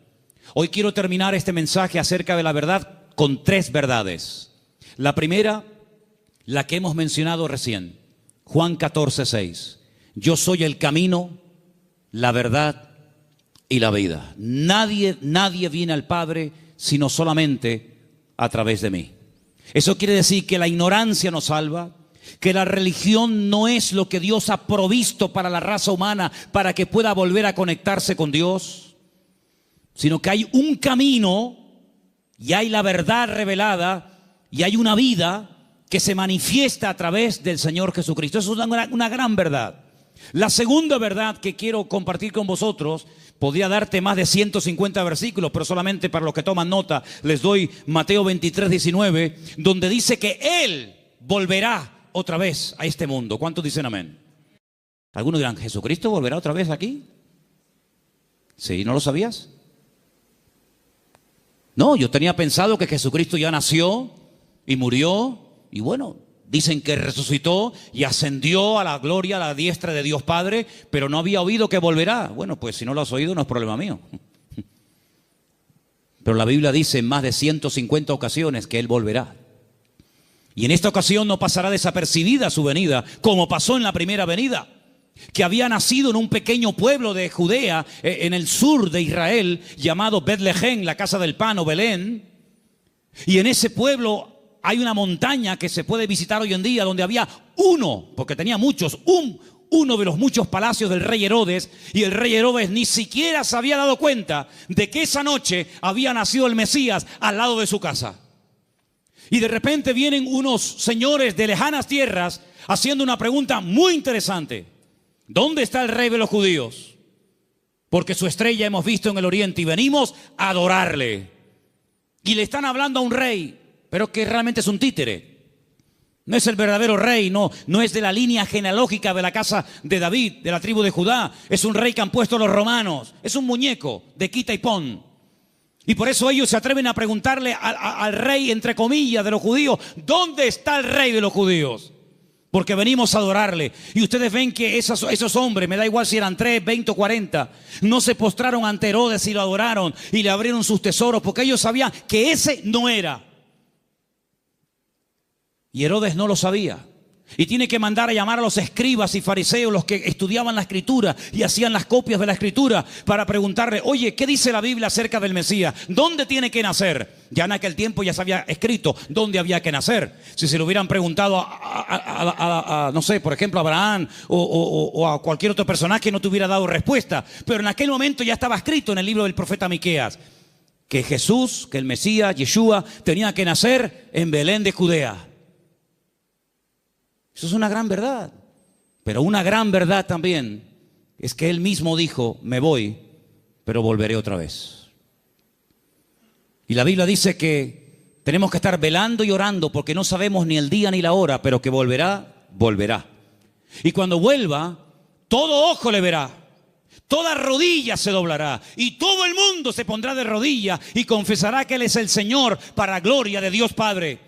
Hoy quiero terminar este mensaje acerca de la verdad con 3 verdades. La primera, la que hemos mencionado recién, Juan 14:6. Yo soy el camino, la verdad y la vida. Nadie viene al Padre sino solamente a través de mí. Eso quiere decir que la ignorancia nos salva, que la religión no es lo que Dios ha provisto para la raza humana para que pueda volver a conectarse con Dios, sino que hay un camino y hay la verdad revelada y hay una vida que se manifiesta a través del Señor Jesucristo. Eso es una gran verdad. La segunda verdad que quiero compartir con vosotros, podría darte más de 150 versículos, pero solamente para los que toman nota les doy Mateo 23:19, donde dice que Él volverá otra vez a este mundo. ¿Cuántos dicen amén? Algunos dirán, ¿Jesucristo volverá otra vez aquí? ¿Sí? ¿No lo sabías? No, yo tenía pensado que Jesucristo ya nació y murió y bueno, dicen que resucitó y ascendió a la gloria, a la diestra de Dios Padre, pero no había oído que volverá. Bueno, pues si no lo has oído no es problema mío. Pero la Biblia dice en más de 150 ocasiones que Él volverá. Y en esta ocasión no pasará desapercibida su venida, como pasó en la primera venida, que había nacido en un pequeño pueblo de Judea, en el sur de Israel, llamado Betlehem, la casa del pan o Belén. Y en ese pueblo hay una montaña que se puede visitar hoy en día, donde había uno, porque tenía muchos, uno de los muchos palacios del rey Herodes, y el rey Herodes ni siquiera se había dado cuenta de que esa noche había nacido el Mesías al lado de su casa. Y de repente vienen unos señores de lejanas tierras haciendo una pregunta muy interesante. ¿Dónde está el rey de los judíos? Porque su estrella hemos visto en el oriente y venimos a adorarle. Y le están hablando a un rey, pero que realmente es un títere. No es el verdadero rey, no es de la línea genealógica de la casa de David, de la tribu de Judá. Es un rey que han puesto los romanos. Es un muñeco de quita y pon. Y por eso ellos se atreven a preguntarle al rey, entre comillas, de los judíos, ¿dónde está el rey de los judíos? Porque venimos a adorarle. Y ustedes ven que esos hombres, me da igual si eran 3, 20 o 40, no se postraron ante Herodes y lo adoraron y le abrieron sus tesoros, porque ellos sabían que ese no era. Y Herodes no lo sabía. Y tiene que mandar a llamar a los escribas y fariseos, los que estudiaban la escritura y hacían las copias de la escritura, para preguntarle, oye, ¿qué dice la Biblia acerca del Mesías? ¿Dónde tiene que nacer? Ya en aquel tiempo ya se había escrito dónde había que nacer. Si se lo hubieran preguntado no sé, por ejemplo, a Abraham o a cualquier otro personaje, no te hubiera dado respuesta. Pero en aquel momento ya estaba escrito en el libro del profeta Miqueas. que Jesús, que el Mesías, Yeshua, tenía que nacer en Belén de Judea. Eso es una gran verdad. Pero una gran verdad también es que Él mismo dijo, me voy, pero volveré otra vez. Y la Biblia dice que tenemos que estar velando y orando porque no sabemos ni el día ni la hora, pero que volverá, volverá. Y cuando vuelva, todo ojo le verá, toda rodilla se doblará y todo el mundo se pondrá de rodillas y confesará que Él es el Señor para gloria de Dios Padre.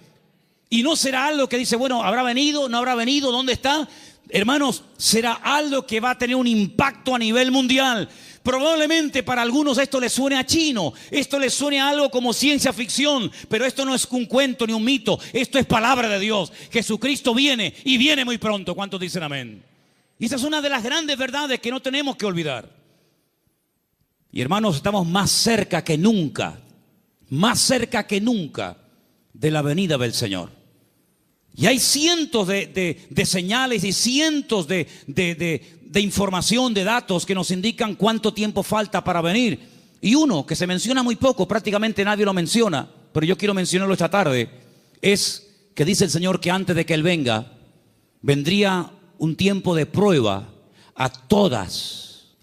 Y no será algo que dice, bueno, ¿habrá venido? ¿No habrá venido? ¿Dónde está? Hermanos, será algo que va a tener un impacto a nivel mundial. Probablemente para algunos esto les suene a chino, esto les suene a algo como ciencia ficción, pero esto no es un cuento ni un mito, esto es palabra de Dios. Jesucristo viene y viene muy pronto. ¿Cuántos dicen amén? Y esa es una de las grandes verdades que no tenemos que olvidar. Y hermanos, estamos más cerca que nunca de la venida del Señor. Y hay cientos de señales y cientos de información, de datos que nos indican cuánto tiempo falta para venir. Y uno que se menciona muy poco, prácticamente nadie lo menciona, pero yo quiero mencionarlo esta tarde, es que dice el Señor que antes de que Él venga, vendría un tiempo de prueba a todas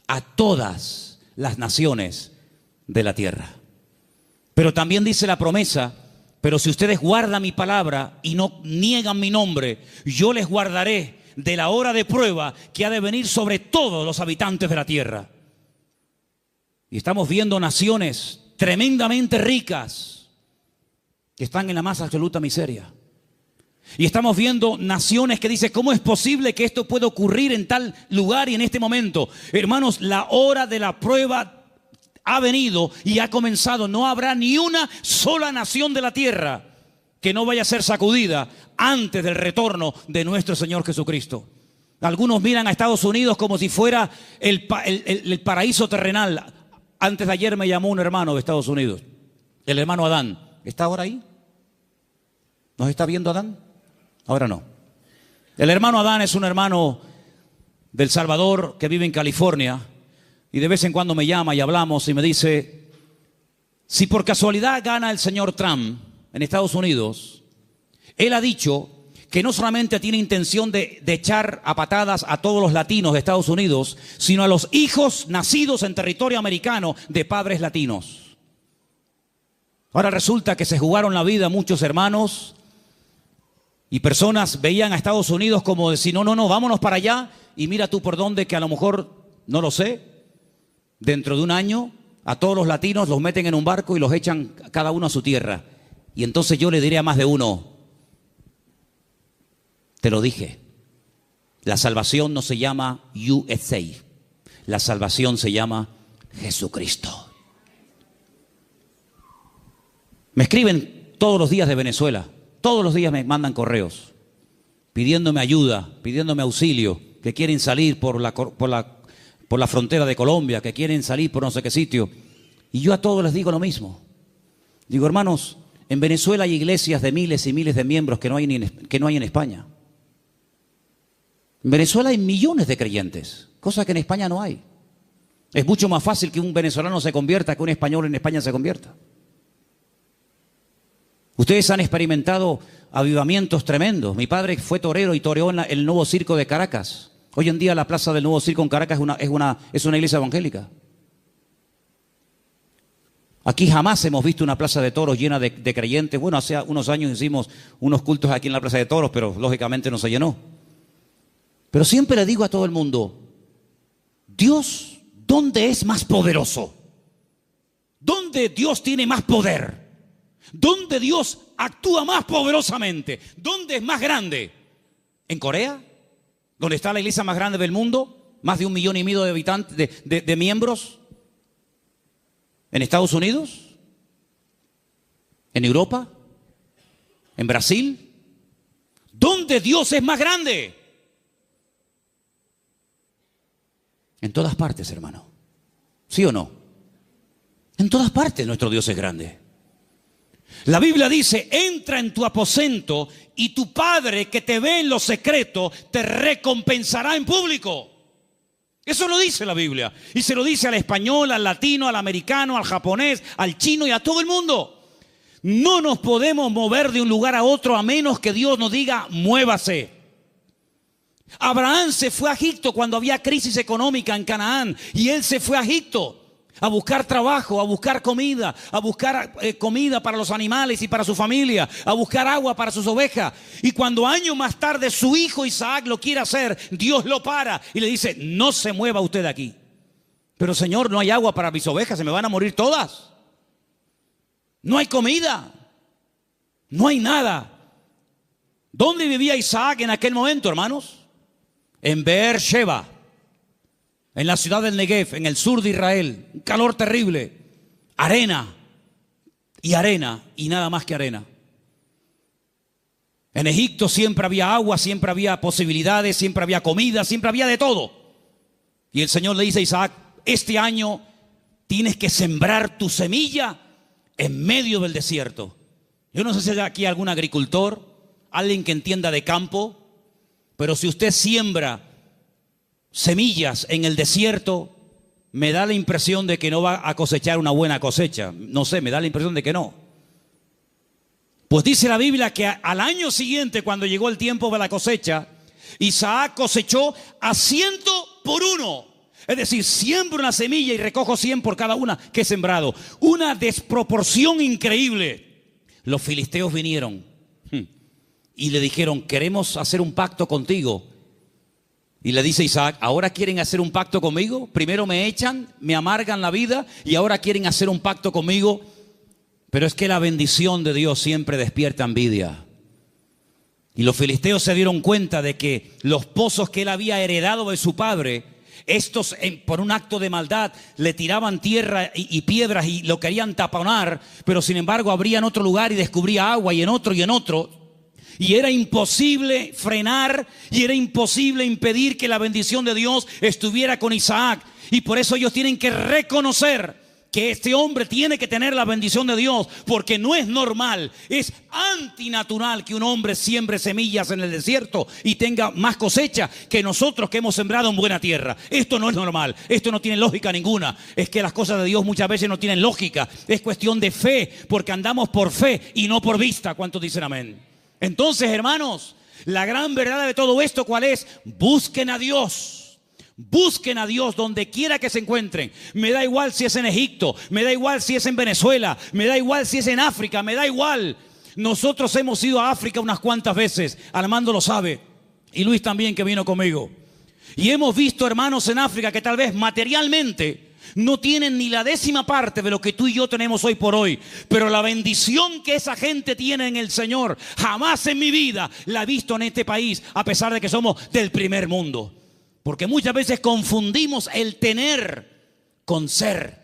las naciones de la tierra. Pero también dice la promesa, pero si ustedes guardan mi palabra y no niegan mi nombre, yo les guardaré de la hora de prueba que ha de venir sobre todos los habitantes de la tierra. Y estamos viendo naciones tremendamente ricas que están en la más absoluta miseria. Y estamos viendo naciones que dicen, ¿cómo es posible que esto pueda ocurrir en tal lugar y en este momento? Hermanos, la hora de la prueba ha venido y ha comenzado. No habrá ni una sola nación de la tierra que no vaya a ser sacudida antes del retorno de nuestro Señor Jesucristo. Algunos miran a Estados Unidos como si fuera el paraíso terrenal. Antes de ayer me llamó un hermano de Estados Unidos, el hermano Adán. ¿Está ahora ahí? ¿Nos está viendo Adán? Ahora no. El hermano Adán es un hermano del Salvador que vive en California. Y de vez en cuando me llama y hablamos y me dice, si por casualidad gana el señor Trump en Estados Unidos, él ha dicho que no solamente tiene intención de echar a patadas a todos los latinos de Estados Unidos, sino a los hijos nacidos en territorio americano de padres latinos. Ahora resulta que se jugaron la vida muchos hermanos y personas veían a Estados Unidos como decir, no, vámonos para allá y mira tú por dónde, que a lo mejor, no lo sé, dentro de un año, a todos los latinos los meten en un barco y los echan cada uno a su tierra. Y entonces yo le diré a más de uno, te lo dije, la salvación no se llama USA, la salvación se llama Jesucristo. Me escriben todos los días de Venezuela, todos los días me mandan correos, pidiéndome ayuda, pidiéndome auxilio, que quieren salir por la frontera de Colombia, que quieren salir por no sé qué sitio. Y yo a todos les digo lo mismo. Digo, hermanos, en Venezuela hay iglesias de miles y miles de miembros que no hay en España. En Venezuela hay millones de creyentes, cosa que en España no hay. Es mucho más fácil que un venezolano se convierta que un español en España se convierta. Ustedes han experimentado avivamientos tremendos. Mi padre fue torero y toreó en el nuevo circo de Caracas. Hoy en día la plaza del Nuevo Circo en Caracas es una iglesia evangélica. Aquí jamás hemos visto una plaza de toros llena de creyentes. Bueno, hace unos años hicimos unos cultos aquí en la plaza de toros, pero lógicamente no se llenó. Pero siempre le digo a todo el mundo, Dios, ¿dónde es más poderoso? ¿Dónde Dios tiene más poder? ¿Dónde Dios actúa más poderosamente? ¿Dónde es más grande? ¿En Corea? ¿Dónde está la iglesia más grande del mundo? Más de 1,5 millones de habitantes, de miembros. ¿En Estados Unidos? ¿En Europa? ¿En Brasil? ¿Dónde Dios es más grande? En todas partes, hermano. ¿Sí o no? En todas partes nuestro Dios es grande. La Biblia dice, entra en tu aposento y tu Padre que te ve en lo secreto te recompensará en público. Eso lo dice la Biblia. Y se lo dice al español, al latino, al americano, al japonés, al chino y a todo el mundo. No nos podemos mover de un lugar a otro a menos que Dios nos diga, muévase. Abraham se fue a Egipto cuando había crisis económica en Canaán. Y él se fue a Egipto a buscar trabajo, a buscar comida, a buscar comida para los animales y para su familia, a buscar agua para sus ovejas. Y cuando años más tarde su hijo Isaac lo quiere hacer, Dios lo para y le dice, no se mueva usted de aquí. Pero Señor, no hay agua para mis ovejas, se me van a morir todas. No hay comida, no hay nada. ¿Dónde vivía Isaac en aquel momento, hermanos? En Beer-sheba, en la ciudad del Negev, en el sur de Israel. Un calor terrible, arena y nada más que arena. En Egipto siempre había agua, siempre había posibilidades, siempre había comida, siempre había de todo. Y el Señor le dice a Isaac, este año tienes que sembrar tu semilla en medio del desierto. Yo no sé si hay aquí algún agricultor, alguien que entienda de campo, pero si usted siembra semillas en el desierto, me da la impresión de que no va a cosechar una buena cosecha. No sé, me da la impresión de que no. Pues dice la Biblia que al año siguiente, cuando llegó el tiempo de la cosecha, Isaac cosechó a 100 por 1. Es decir, siembro una semilla y recojo 100 por cada una que he sembrado. Una desproporción increíble. Los filisteos vinieron y le dijeron, queremos hacer un pacto contigo. Y le dice Isaac, ¿ahora quieren hacer un pacto conmigo? Primero me echan, me amargan la vida y ahora quieren hacer un pacto conmigo. Pero es que la bendición de Dios siempre despierta envidia. Y los filisteos se dieron cuenta de que los pozos que él había heredado de su padre, estos por un acto de maldad le tiraban tierra y piedras y lo querían taponar, pero sin embargo abrían otro lugar y descubría agua y en otro y en otro. Y era imposible frenar y era imposible impedir que la bendición de Dios estuviera con Isaac. Y por eso ellos tienen que reconocer que este hombre tiene que tener la bendición de Dios, porque no es normal, es antinatural que un hombre siembre semillas en el desierto y tenga más cosecha que nosotros que hemos sembrado en buena tierra. Esto no es normal, esto no tiene lógica ninguna. Es que las cosas de Dios muchas veces no tienen lógica, es cuestión de fe, porque andamos por fe y no por vista. ¿Cuántos dicen amén? Entonces, hermanos, la gran verdad de todo esto, ¿cuál es? Busquen a Dios. Busquen a Dios donde quiera que se encuentren. Me da igual si es en Egipto, me da igual si es en Venezuela, me da igual si es en África, me da igual. Nosotros hemos ido a África unas cuantas veces, Armando lo sabe, y Luis también, que vino conmigo. Y hemos visto hermanos en África que tal vez materialmente no tienen ni la 10ª parte de lo que tú y yo tenemos hoy por hoy. Pero la bendición que esa gente tiene en el Señor, jamás en mi vida la he visto en este país, a pesar de que somos del primer mundo. Porque muchas veces confundimos el tener con ser.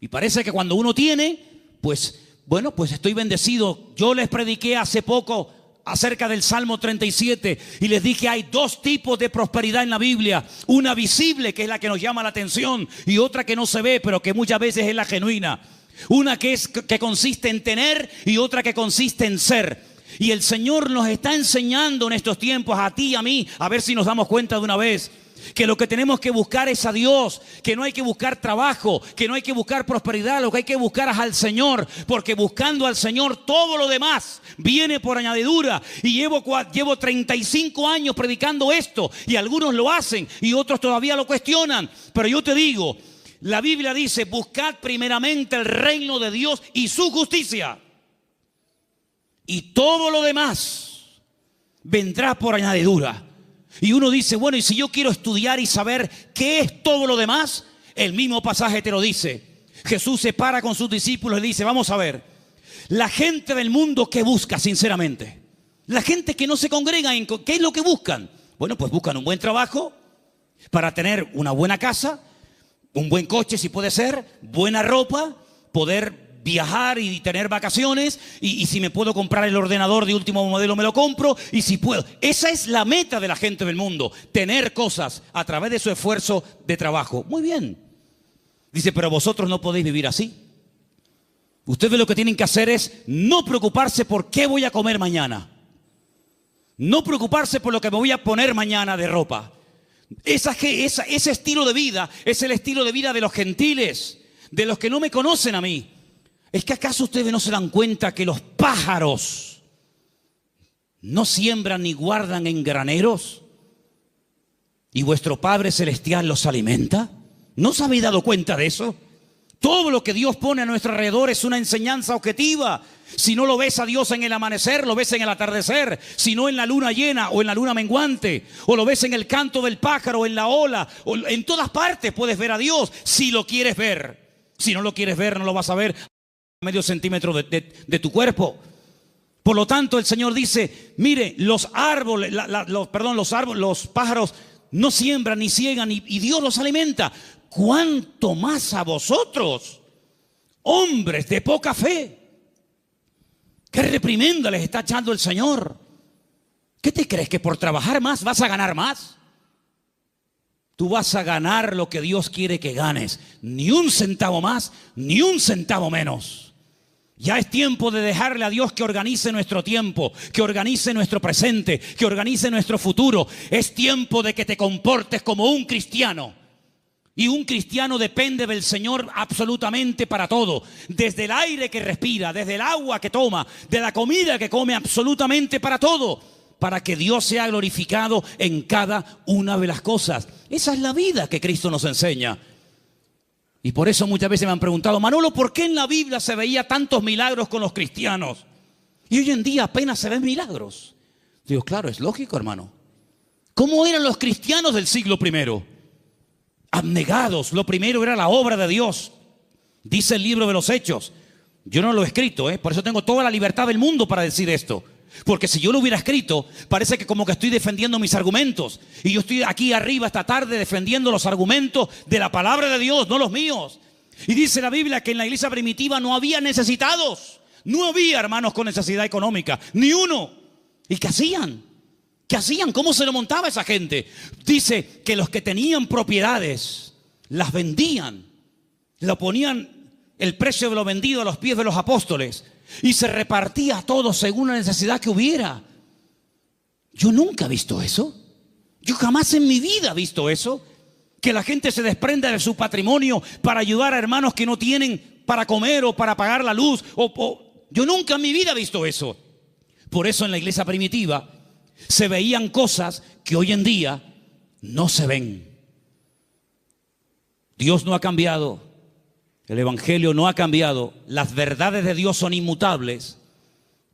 Y parece que cuando uno tiene, pues, bueno, pues estoy bendecido. Yo les prediqué hace poco acerca del Salmo 37 y les dije, hay 2 tipos de prosperidad en la Biblia. Una visible, que es la que nos llama la atención, y otra que no se ve, pero que muchas veces es la genuina. Una que consiste en tener y otra que consiste en ser. Y el Señor nos está enseñando en estos tiempos, a ti y a mí, a ver si nos damos cuenta de una vez, que lo que tenemos que buscar es a Dios, que no hay que buscar trabajo, que no hay que buscar prosperidad, lo que hay que buscar es al Señor, porque buscando al Señor todo lo demás viene por añadidura. Y llevo 35 años predicando esto, y algunos lo hacen y otros todavía lo cuestionan, pero yo te digo, la Biblia dice, buscad primeramente el reino de Dios y su justicia, y todo lo demás vendrá por añadidura. Y uno dice, bueno, y si yo quiero estudiar y saber qué es todo lo demás, el mismo pasaje te lo dice. Jesús se para con sus discípulos y dice, vamos a ver, la gente del mundo, ¿qué busca sinceramente? La gente que no se congrega, ¿qué es lo que buscan? Bueno, pues buscan un buen trabajo para tener una buena casa, un buen coche si puede ser, buena ropa, poder viajar y tener vacaciones, y si me puedo comprar el ordenador de último modelo me lo compro, y si puedo. Esa es la meta de la gente del mundo, tener cosas a través de su esfuerzo de trabajo. Muy bien. Dice, pero vosotros no podéis vivir así. Ustedes lo que tienen que hacer es no preocuparse por qué voy a comer mañana, no preocuparse por lo que me voy a poner mañana de ropa, Ese estilo de vida es el estilo de vida de los gentiles, de los que no me conocen a mí. ¿Es que acaso ustedes no se dan cuenta que los pájaros no siembran ni guardan en graneros? ¿Y vuestro Padre Celestial los alimenta? ¿No os habéis dado cuenta de eso? Todo lo que Dios pone a nuestro alrededor es una enseñanza objetiva. Si no lo ves a Dios en el amanecer, lo ves en el atardecer. Si no en la luna llena o en la luna menguante. O lo ves en el canto del pájaro, en la ola. O en todas partes puedes ver a Dios si lo quieres ver. Si no lo quieres ver, no lo vas a ver a medio centímetro de tu cuerpo. Por lo tanto, el Señor dice, mire, los árboles, los pájaros no siembran ni ciegan y Dios los alimenta. ¿Cuánto más a vosotros, hombres de poca fe? ¿Qué reprimenda les está echando el Señor? ¿Qué te crees? ¿Que por trabajar más vas a ganar más? Tú vas a ganar lo que Dios quiere que ganes. Ni un centavo más, ni un centavo menos. Ya es tiempo de dejarle a Dios que organice nuestro tiempo, que organice nuestro presente, que organice nuestro futuro. Es tiempo de que te comportes como un cristiano. Y un cristiano depende del Señor absolutamente para todo. Desde el aire que respira, desde el agua que toma, de la comida que come, absolutamente para todo. Para que Dios sea glorificado en cada una de las cosas. Esa es la vida que Cristo nos enseña. Y por eso muchas veces me han preguntado, Manolo, ¿por qué en la Biblia se veía tantos milagros con los cristianos? Y hoy en día apenas se ven milagros. Digo, claro, es lógico, hermano. ¿Cómo eran los cristianos del siglo I? Abnegados. Lo primero era la obra de Dios. Dice el libro de los Hechos. Yo no lo he escrito, por eso tengo toda la libertad del mundo para decir esto. Porque si yo lo hubiera escrito, parece que como que estoy defendiendo mis argumentos. Y yo estoy aquí arriba esta tarde defendiendo los argumentos de la palabra de Dios, no los míos. Y dice la Biblia que en la iglesia primitiva no había necesitados. No había hermanos con necesidad económica, ni uno. ¿Y qué hacían? ¿Qué hacían? ¿Cómo se lo montaba esa gente? Dice que los que tenían propiedades las vendían. Lo ponían el precio de lo vendido a los pies de los apóstoles. Y se repartía todo según la necesidad que hubiera. Yo nunca he visto eso. Yo jamás en mi vida he visto eso. Que la gente se desprenda de su patrimonio para ayudar a hermanos que no tienen para comer o para pagar la luz. Yo nunca en mi vida he visto eso. Por eso en la iglesia primitiva se veían cosas que hoy en día no se ven. Dios no ha cambiado. El Evangelio no ha cambiado, las verdades de Dios son inmutables,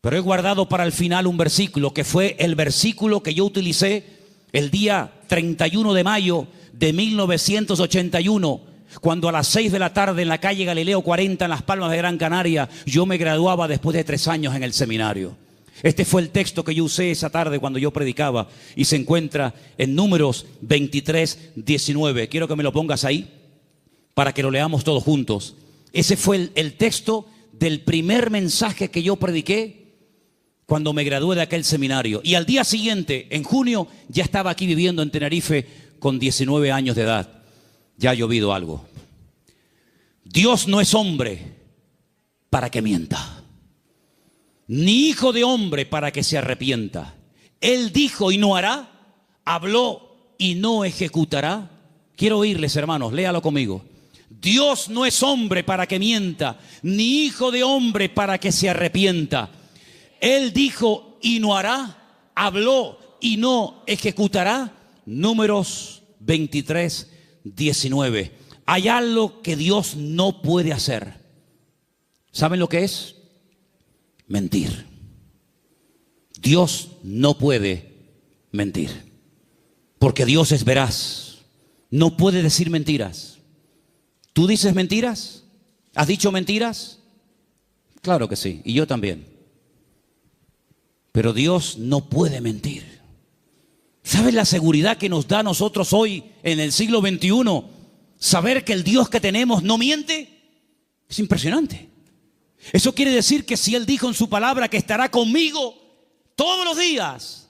pero he guardado para el final un versículo que fue el versículo que yo utilicé el día 31 de mayo de 1981, cuando a las 6 de la tarde en la calle Galileo 40 en Las Palmas de Gran Canaria, yo me graduaba después de 3 años en el seminario. Este fue el texto que yo usé esa tarde cuando yo predicaba y se encuentra en Números 23, 19. Quiero que me lo pongas ahí, para que lo leamos todos juntos. Ese fue el texto del primer mensaje que yo prediqué cuando me gradué de aquel seminario. Y al día siguiente, en junio, ya estaba aquí viviendo en Tenerife con 19 años de edad. Ya ha llovido algo. Dios no es hombre para que mienta, ni hijo de hombre para que se arrepienta. Él dijo y no hará, habló y no ejecutará. Quiero oírles, hermanos, léalo conmigo. Dios no es hombre para que mienta, ni hijo de hombre para que se arrepienta. Él dijo y no hará, habló y no ejecutará. Números 23, 19. Hay algo que Dios no puede hacer. ¿Saben lo que es? Mentir. Dios no puede mentir, porque Dios es veraz. No puede decir mentiras. ¿Tú dices mentiras? ¿Has dicho mentiras? Claro que sí, y yo también. Pero Dios no puede mentir. ¿Sabes la seguridad que nos da a nosotros hoy en el siglo XXI? Saber que el Dios que tenemos no miente. Es impresionante. Eso quiere decir que si Él dijo en su palabra que estará conmigo todos los días,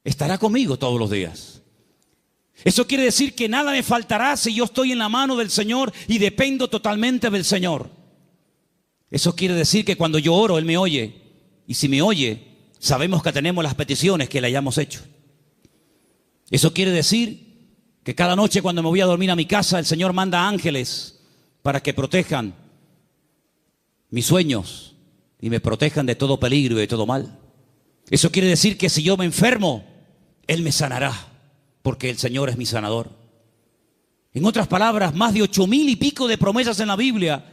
estará conmigo todos los días. Eso quiere decir que nada me faltará si yo estoy en la mano del Señor y dependo totalmente del Señor. Eso quiere decir que cuando yo oro, Él me oye. Y si me oye, sabemos que tenemos las peticiones que le hayamos hecho. Eso quiere decir que cada noche cuando me voy a dormir a mi casa, el Señor manda ángeles para que protejan mis sueños y me protejan de todo peligro y de todo mal. Eso quiere decir que si yo me enfermo, Él me sanará, porque el Señor es mi sanador. En otras palabras, más de 8,000 y pico de promesas en la Biblia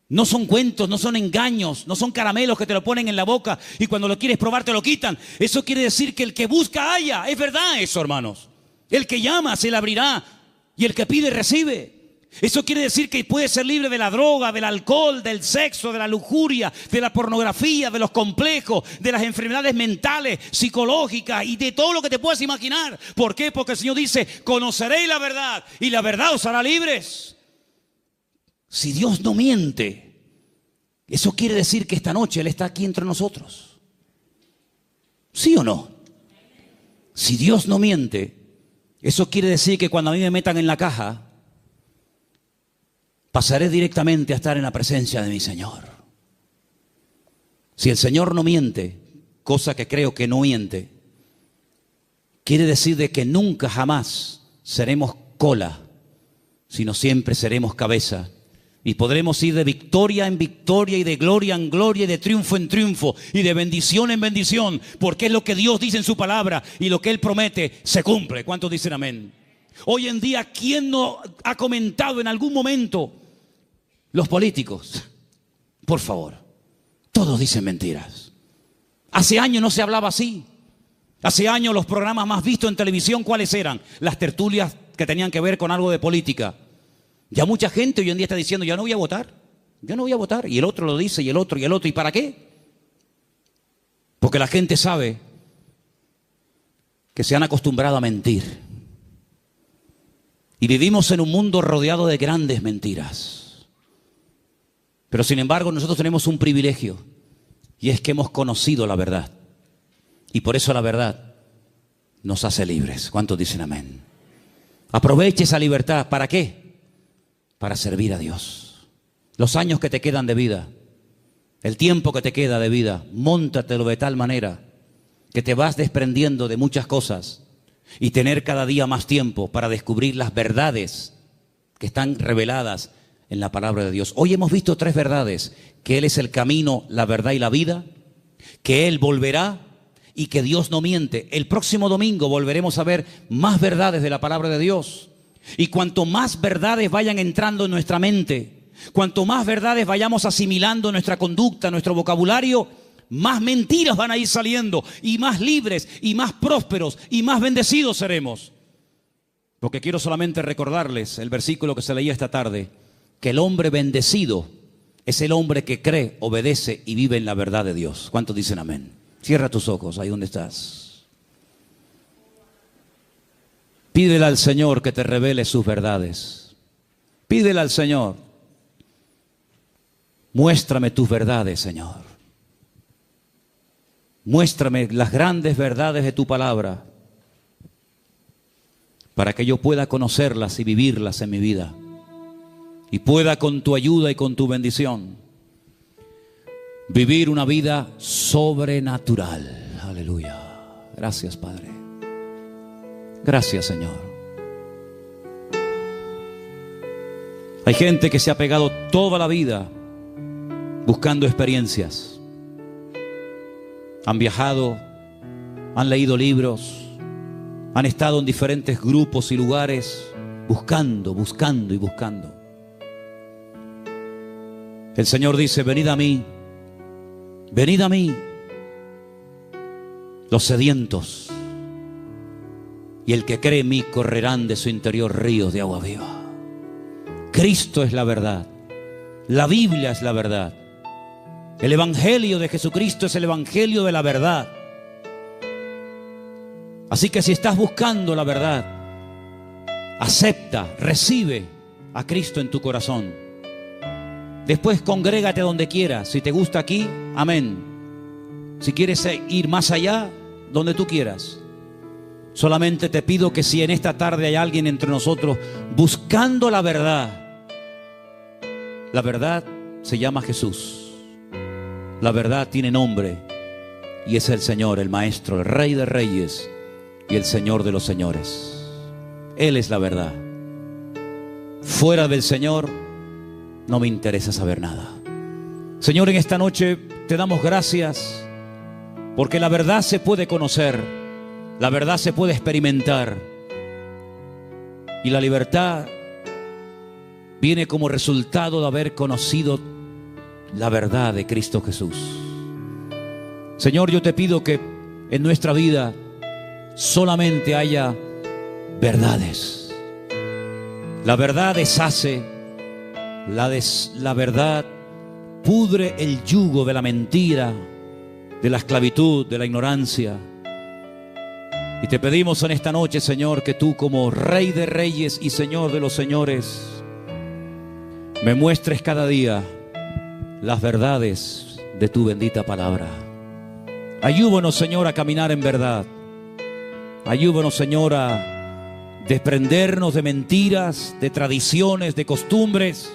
no son cuentos, no son engaños, no son caramelos que te lo ponen en la boca y cuando lo quieres probar te lo quitan. Eso quiere decir que el que busca halla. Es verdad eso, hermanos. El que llama se le abrirá y el que pide recibe. Eso quiere decir que puedes ser libre de la droga, del alcohol, del sexo, de la lujuria, de la pornografía, de los complejos, de las enfermedades mentales, psicológicas y de todo lo que te puedas imaginar. ¿Por qué? Porque el Señor dice, conoceréis la verdad y la verdad os hará libres. Si Dios no miente, eso quiere decir que esta noche Él está aquí entre nosotros. ¿Sí o no? Si Dios no miente, eso quiere decir que cuando a mí me metan en la caja, pasaré directamente a estar en la presencia de mi Señor. Si el Señor no miente, cosa que creo que no miente, quiere decir de que nunca jamás seremos cola, sino siempre seremos cabeza. Y podremos ir de victoria en victoria y de gloria en gloria y de triunfo en triunfo y de bendición en bendición, porque es lo que Dios dice en su palabra y lo que Él promete se cumple. ¿Cuántos dicen amén? Hoy en día, ¿quién no ha comentado en algún momento? Los políticos, por favor, todos dicen mentiras. Hace años no se hablaba así. Hace años los programas más vistos en televisión, ¿cuáles eran? Las tertulias que tenían que ver con algo de política. Ya mucha gente hoy en día está diciendo, ya no voy a votar, yo no voy a votar. Y el otro lo dice, y el otro, y el otro. ¿Y para qué? Porque la gente sabe que se han acostumbrado a mentir. Y vivimos en un mundo rodeado de grandes mentiras. Pero sin embargo nosotros tenemos un privilegio, y es que hemos conocido la verdad. Y por eso la verdad nos hace libres. ¿Cuántos dicen amén? Aproveche esa libertad. ¿Para qué? Para servir a Dios. Los años que te quedan de vida, el tiempo que te queda de vida, móntatelo de tal manera que te vas desprendiendo de muchas cosas y tener cada día más tiempo para descubrir las verdades que están reveladas en la palabra de Dios. Hoy hemos visto 3 verdades: que Él es el camino, la verdad y la vida, que Él volverá y que Dios no miente. El próximo domingo volveremos a ver más verdades de la palabra de Dios. Y cuanto más verdades vayan entrando en nuestra mente, cuanto más verdades vayamos asimilando en nuestra conducta, nuestro vocabulario, más mentiras van a ir saliendo y más libres y más prósperos y más bendecidos seremos. Porque quiero solamente recordarles el versículo que se leía esta tarde, que el hombre bendecido es el hombre que cree, obedece y vive en la verdad de Dios. ¿Cuántos dicen amén? Cierra tus ojos ahí donde estás. Pídele al Señor que te revele sus verdades. Pídele al Señor. Muéstrame tus verdades, Señor. Muéstrame las grandes verdades de tu palabra para que yo pueda conocerlas y vivirlas en mi vida. Y pueda con tu ayuda y con tu bendición vivir una vida sobrenatural. Aleluya. Gracias, Padre. Gracias, Señor. Hay gente que se ha pegado toda la vida buscando experiencias. Han viajado, han leído libros, han estado en diferentes grupos y lugares buscando, buscando y buscando. El Señor dice: venid a mí, los sedientos, y el que cree en mí correrán de su interior ríos de agua viva. Cristo es la verdad. La Biblia es la verdad. El Evangelio de Jesucristo es el Evangelio de la verdad. Así que si estás buscando la verdad, acepta, recibe a Cristo en tu corazón. Después congrégate donde quieras. Si te gusta aquí, amén. Si quieres ir más allá, donde tú quieras. Solamente te pido que si en esta tarde hay alguien entre nosotros buscando la verdad se llama Jesús. La verdad tiene nombre y es el Señor, el Maestro, el Rey de Reyes y el Señor de los señores. Él es la verdad. Fuera del Señor no me interesa saber nada. Señor, en esta noche te damos gracias porque la verdad se puede conocer, la verdad se puede experimentar, y la libertad viene como resultado de haber conocido la verdad de Cristo Jesús. Señor, yo te pido que en nuestra vida solamente haya verdades. La verdad deshace, la verdad pudre el yugo de la mentira, de la esclavitud, de la ignorancia. Y te pedimos en esta noche, Señor, que tú, como Rey de Reyes y Señor de los Señores, me muestres cada día las verdades de tu bendita palabra. Ayúdanos, Señor, a caminar en verdad. Ayúdanos, Señor, a desprendernos de mentiras, de tradiciones, de costumbres,